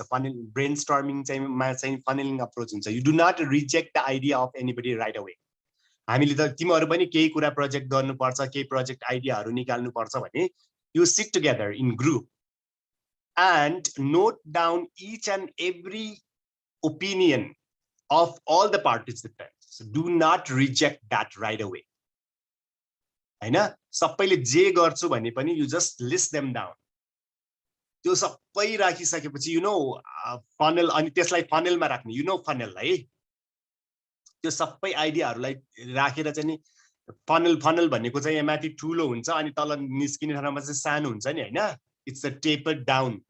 ब्रेनस्टर्मिङ चाहिँ मा चाहिँ फनेलिङ अप्रोच हुन्छ you do not reject the idea of anybody right away हामीले त तिमीहरु पनि केही कुरा प्रोजेक्ट गर्नुपर्छ केही प्रोजेक्ट आइडियाहरु निकाल्नु पर्छ भने you sit together in group and note down each and every opinion of all the participants. Do not reject that right away. हैन सबैले जे गर्छु भने पनि you just list them down. त्यो सबै राखिसकेपछि you know funnel अनि त्यसलाई funnel मा राख्ने, you know funnel है, त्यो सबै आइडियाहरुलाई राखेर चाहिँ नि funnel भनेको चाहिँ यहाँ माथि ठुलो हुन्छ अनि तल निस्किने ठाउँमा चाहिँ सानो हुन्छ नि हैन, it's a tapered down.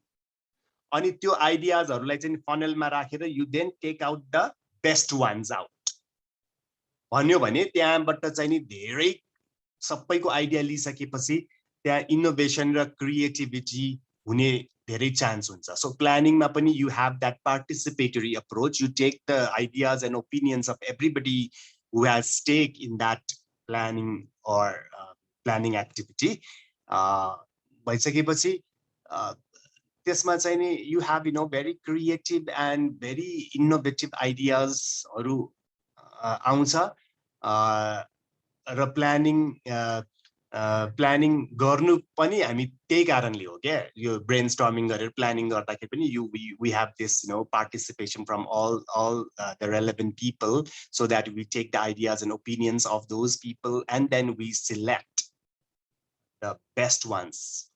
अनि त्यो आइडियाजहरुलाई चाहिँ funnel मा राखेर you then take out the best ones out. भन्यो भने त्यहाँबाट चाहिँ नि धेरै सबैको आइडिया लिइसकेपछि त्यहाँ इनोभेसन र क्रिएटिभिटी हुने धेरै चान्स हुन्छ. सो प्लानिङमा पनि you have that participatory approach. You take the ideas and opinions of everybody who has stake in that planning or planning activity. भइसकेपछि त्यसमा चाहिँ नि you have very creative and very innovative ideas हरु आउँछ र planning गर्नु पनि हामी त्यही कारणले हो के यो ब्रेनस्टर्मिङ गरेर प्लानिङ गर्दाखेरि पनि we have this participation from all the relevant people so that we take the ideas and opinions of those people and then we select the best ones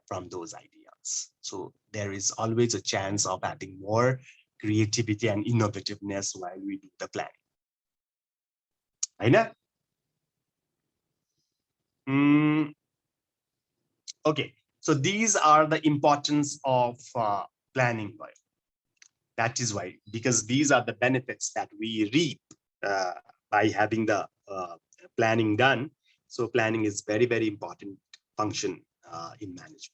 from those ideas. So there is always a chance of having more creativity and innovativeness while we do the planning. Hahn? Okay, so these are the importance of planning. That is why, because these are the benefits that we reap by having the planning done. So planning is very, very important function in management.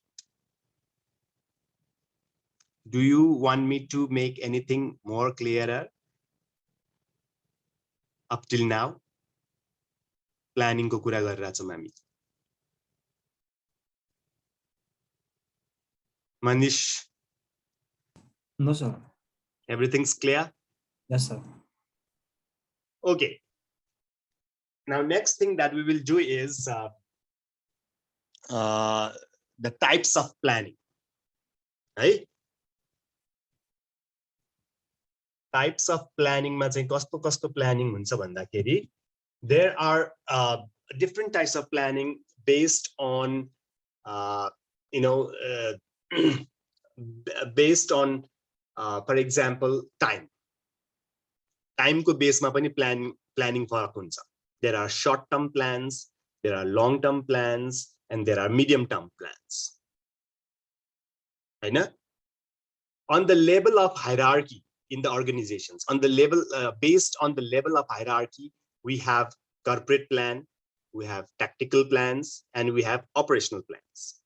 Do you want me to make anything more clearer up till now? Planning को कुरा गरिरहेका छौं हामी. Manish?
No, sir.
Everything's clear?
Yes, sir.
Okay. Now, next thing that we will do is the types of planning. Right? Types of planning मा चाहिँ कस्तो planning हुन्छ भन्दाखेरि there are different types of planning based on based on for example time को base मा पनि planning फरक हुन्छ. There are short term plans, there are long term plans, and there are medium term plans. Hahn? On the level of hierarchy in the organizations, on the level based on the level of hierarchy, we have corporate plan, we have tactical plans, and we have operational plans.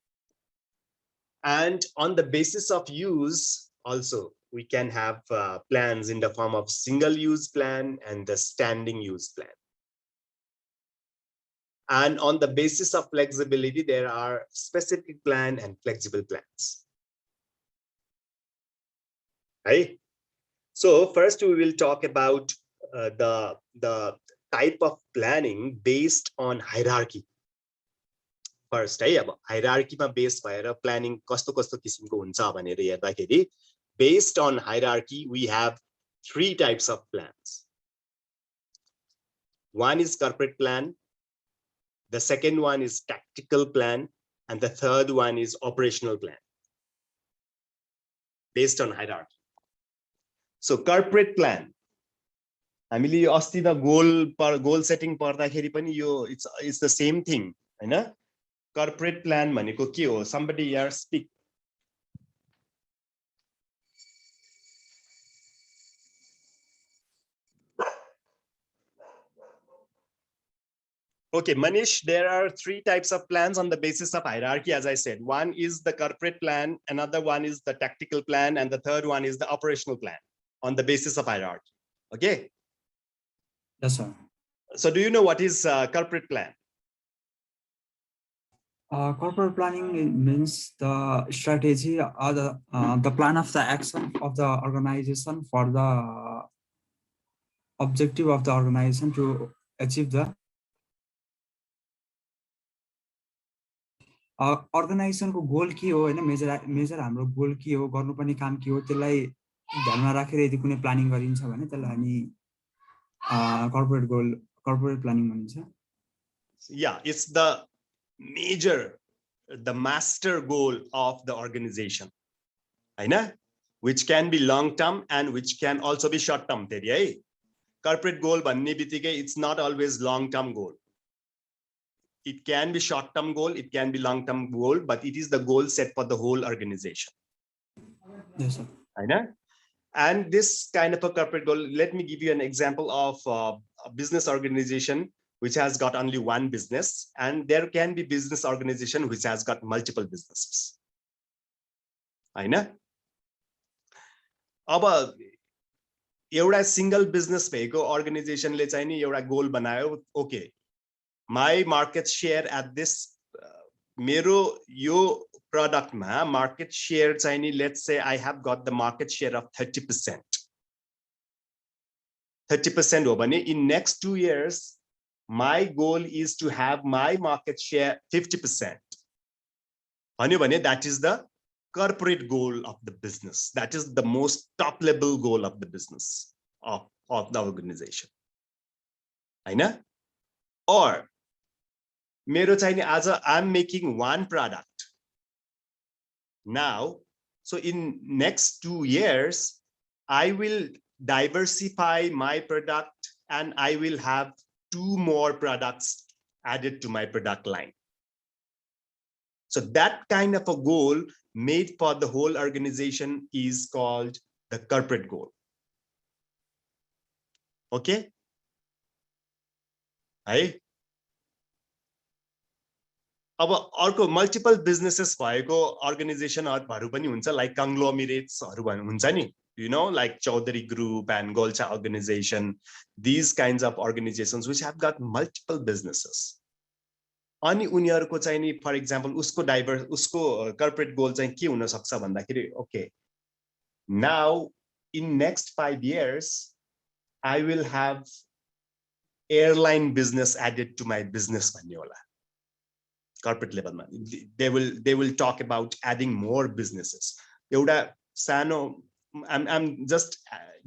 And on the basis of use, also, we can have plans in the form of single-use plan and the standing use plan. And on the basis of flexibility, there are specific plan and flexible plans. Right? So first we will talk about the type of planning based on hierarchy. First, hierarchy ma based bhayera planning kasto किसिमको हुन्छ भनेर हेर्दाखेरि based on hierarchy we have three types of plans. One is corporate plan, the second one is tactical plan, and the third one is operational plan based on hierarchy. So corporate plan, हामीले यो अस्ति त goal setting पर्दाखेरि पनि यो it's the same thing, Hahn? Corporate plan भनेको के हो? Somebody here speak. Okay, Manish, there are three types of plans on the basis of hierarchy, as I said. One is the corporate plan, another one is the tactical plan, and the third one is the operational plan on the basis of hierarchy. Okay?
Yes, sir.
So do you know what is corporate plan?
Corporate planning means the strategy or the plan of the action of the organization for the objective of the organization to achieve the अर्गनाइजेसनको गोल के हो होइन, major हाम्रो गोल के हो, गर्नुपर्ने काम के हो, त्यसलाई ध्यानमा राखेर यदि कुनै प्लानिङ गरिन्छ भने त्यसलाई हामी कर्पोरेट प्लानिङ भनिन्छ।
Yeah, it's the master goal of the organization, होइन, which can be long term and which can also be short term. फेरि है corporate goal भन्ने बित्तिकै it's not always long term goal. It can be short term goal, it can be long term goal, but it is the goal set for the whole organization.
Yes, sir.
होइन? And this kind of a corporate goal, let me give you an example of a business organization which has got only one business, and there can be business organization which has got multiple businesses. होइन? अब एउटा single business भएको अर्गनाइजेसनले चाहिँ नि एउटा गोल बनायो, okay my market share at this मेरो यो प्रोडक्टमा market share चाहिँ नि, let's say I have got the market share of 30%. 30% हो भने in next 2 years my goal is to have my market share 50%. भन्यो भने that is the corporate goal of the business. That is the most top level goal of the business of the organization. होइन? Or मेरो चाहिँ नि आज I'm making one product now, so in next 2 years I will diversify my product and I will have 2 more products added to my product line. So that kind of a goal made for the whole organization is called the corporate goal. Okay? Hai? अब अर्को multiple businesses भएको अर्गनाइजेसनहरु पनि हुन्छ, like कंग्लोमरेट्सहरु हुन्छ नि, you know, like Chaudhary Group and Golcha organization, these kinds of organizations which have got multiple businesses. अनि उनीहरुको चाहिँ नि, फर एक्जाम्पल उसको कर्पोरेट गोल चाहिँ के हुन सक्छ भन्दाखेरि, okay now in next 5 years I will have airline business added to my business भन्ने होला. Corporate level ma they will talk about adding more businesses. एउटा सानो I'm just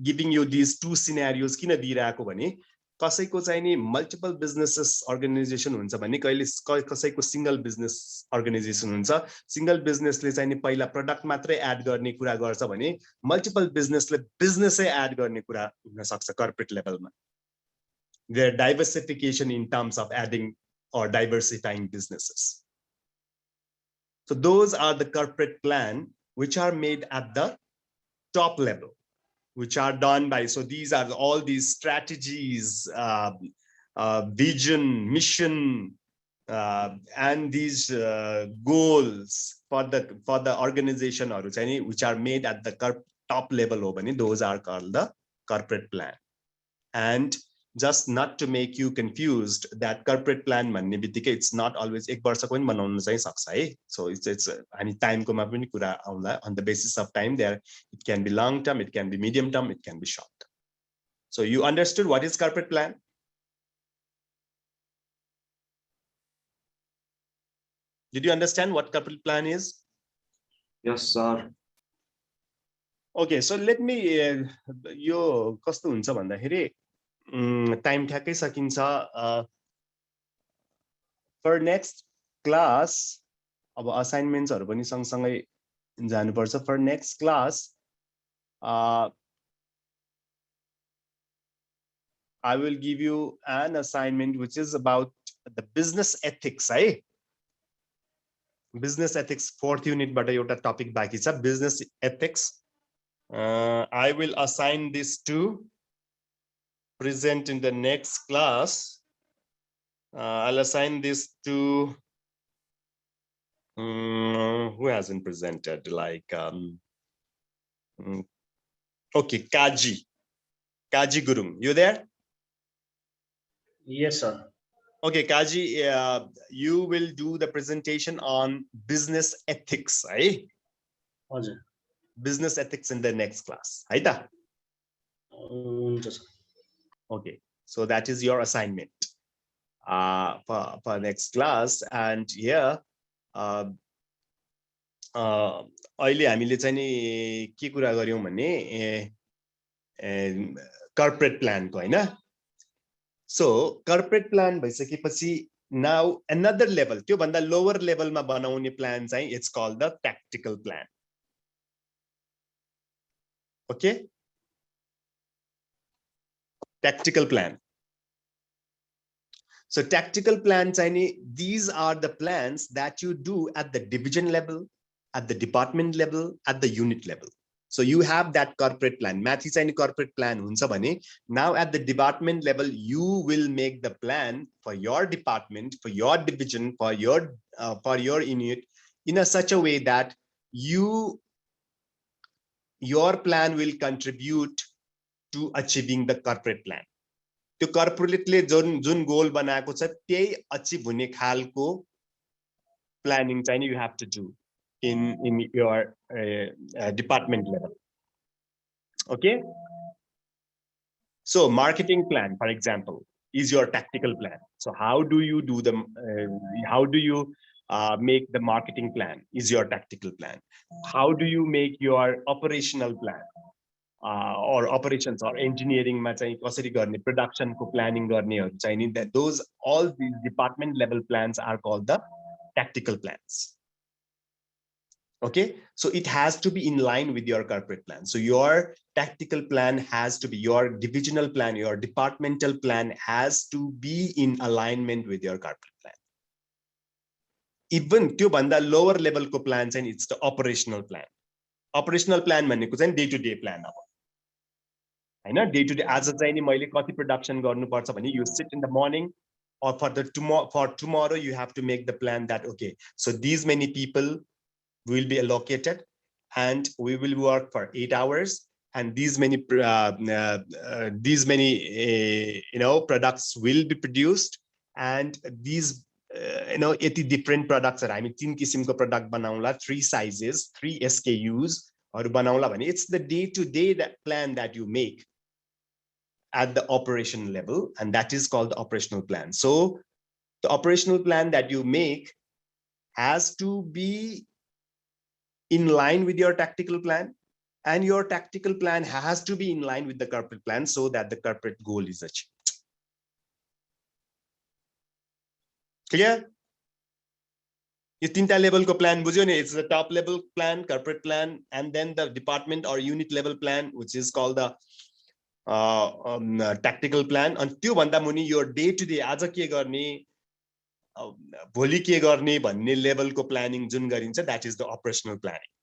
giving you these 2 scenarios किन दिइराको भने कसैको चाहिँ नि मल्टिपल बिजनेसेस अर्गनाइजेसन हुन्छ भने कहिले कसैको सिंगल बिजनेस अर्गनाइजेसन हुन्छ, सिंगल बिजनेसले चाहिँ नि पहिला प्रोडक्ट मात्रै एड गर्ने कुरा गर्छ भने मल्टिपल बिजनेसले बिजनेसै एड गर्ने कुरा हुन सक्छ कर्पोरेट लेभलमा. Their diversification in terms of adding or diversifying businesses. So those are the corporate plan which are made at the top level, which are done by, so these are all these strategies, vision, mission, and these goals for the organization which are made at the top level, those are called the corporate plan. And just not to make you confused that corporate plan भन्ने बित्तिकै it's not always एक वर्षको पनि बनाउन चाहिँ सक्छ है. So it's अनि टाइमको मा पनि कुरा आउँला, on the basis of time there it can be long term, it can be medium term, it can be short term. So you understood what is corporate plan? Did you understand what corporate plan is?
Yes, sir.
Okay, so let me यो कस्तो हुन्छ भन्दाखेरि time ठ्याक्कै सकिन्छ. For next class अब असाइनमेन्ट्सहरु पनि सँगसँगै जानुपर्छ. For next class I will give you an assignment which is about the business ethics, है. Business ethics 4th unit बाट एउटा टपिक बाँकी छ, business ethics. I will assign this to present in the next class. I'll assign this to who hasn't presented, like okay, Kaji Gurung, you there?
Yes, sir.
Okay, Kaji, you will do the presentation on business ethics, right? Business ethics in the next class, right? Okay, so that is your assignment for next class. And here अहिले हामीले चाहिँ नि के कुरा गर्यौं भने corporate प्लानको हैन सो corporate plan भइसकेपछि now another level त्यो भन्दा लोवर लेभलमा बनाउने प्लान चाहिँ it's called the tactical plan okay tactical plan so tactical plan these are the plans that you do at the division level at the department level at the unit level so you have that corporate plan mathi corporate plan huncha bhane now at the department level you will make the plan for your department for your division for your unit in a such a way that your plan will contribute to achieving the corporate plan त्यो कर्पोरेटले जुन गोल बनाएको छ त्यही achieve हुने खालको planning चाहिँ you have to do in your department level okay so marketing plan for example is your tactical plan so how do you do the how do you make the marketing plan is your tactical plan how do you make your operational plan or operations or engineering मा चाहिँ कसरी गर्ने production को planning गर्नेहरु चाहिँ नि that those all these department level plans are called the tactical plans okay so it has to be in line with your corporate plan so your tactical plan has to be your divisional plan your departmental plan has to be in alignment with your corporate plan even त्यो भन्दा lower level को plan चाहिँ it's the operational plan भनेको चाहिँ day to day plan हो हैन day to day आज चाहिँ नि मैले कति प्रोडक्सन गर्नुपर्छ भने you sit in the morning or for tomorrow you have to make the plan that okay so these many people will be allocated and we will work for 8 hours and these many products will be produced and these Yati different products हामी 3 किसिमको product बनाउला 3 sizes 3 SKUs हरु बनाउला भने it's the day to day that plan that you make at the operation level and that is called the operational plan so the operational plan that you make has to be in line with your tactical plan and your tactical plan has to be in line with the corporate plan so that the corporate goal is achieved clear यो तीनटा level को plan बुझ्यो नि it's the top level plan corporate plan and then the department or unit level plan which is called the tactical plan and त्यो भन्दा मुनि your day to day आज के गर्ने भोलि के गर्ने भन्ने लेभल को प्लानिङ जुन गरिन्छ that is the operational planning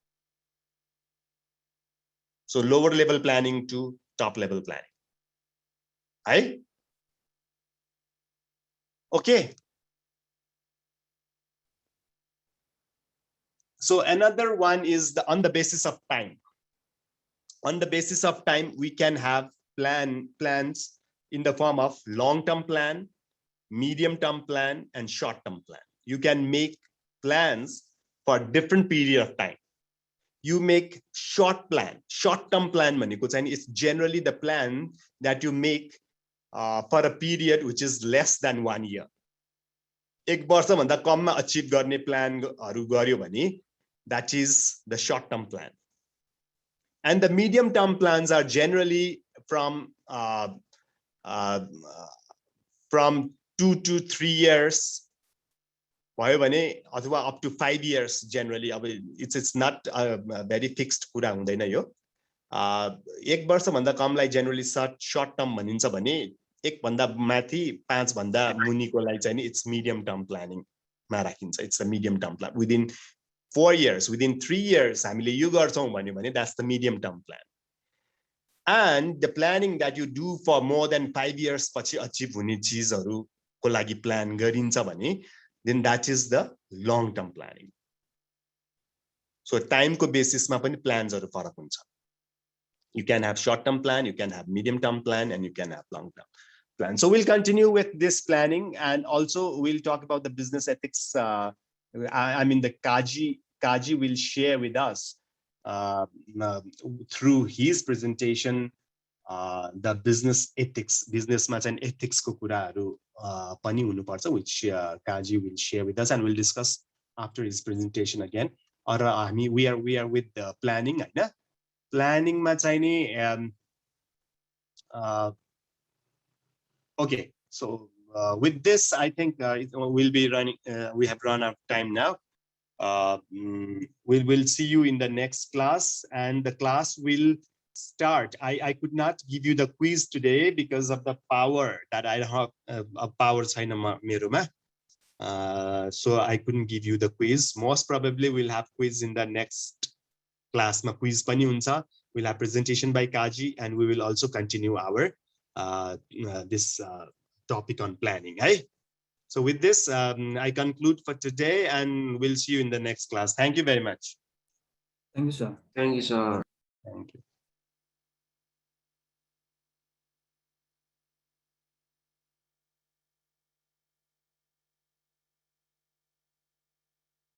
so lower level planning to top level planning है okay so another one is on the basis of time we can have plans in the form of long-term plan, medium-term plan, and short-term plan. You can make plans for different period of time. You make short-term plan भनेको चाहिँ is generally the plan that you make for a period which is less than 1 year. एक वर्ष भन्दा कममा achieve गर्ने प्लानहरु गर्यो भने that is the short-term plan. And the medium-term plans are generally from 2 to 3 years भयो भने अथवा up to 5 years generally अब it's not very fixed कुरा हुँदैन यो एक वर्ष भन्दा कमलाई generally short term भनिन्छ भने एक भन्दा माथि 5 भन्दा मुनिकोलाई चाहिँ नि it's medium term planning मा राखिन्छ it's a medium term plan within 4 years within 3 years हामीले यो गर्छौं भन्यो भने that's the medium term plan and the planning that you do for more than 5 years पछि achieve हुने चीजहरुको लागि plan गरिन्छ भने then that is the long term planning so time को basis मा पनि plans हरु फरक हुन्छ you can have short term plan you can have medium term plan and you can have long term plan so we'll continue with this planning and also we'll talk about the business ethics I mean the Kaji will share with us through his presentation the business ethics business ma chain ethics ko kuraharu pani hunu parcha which Kaji will share with us and we'll discuss after his presentation again. Or we are with the planning, right? Planning ma chahi ni okay, so with this, I think we'll be running. We have run out of time now. We'll see you in the next class, and the class will start. I could not give you the quiz today because of the power that I have. Power chaina meroma. So I couldn't give you the quiz. Most probably we'll have quiz in the next class. Ma quiz pani huncha. We'll have presentation by Kaji, and we will also continue our this topic on planning. Hey? So with this, I conclude for today, and we'll see you in the next class. Thank you very much.
Thank you, sir.
Thank you, sir.
Thank you.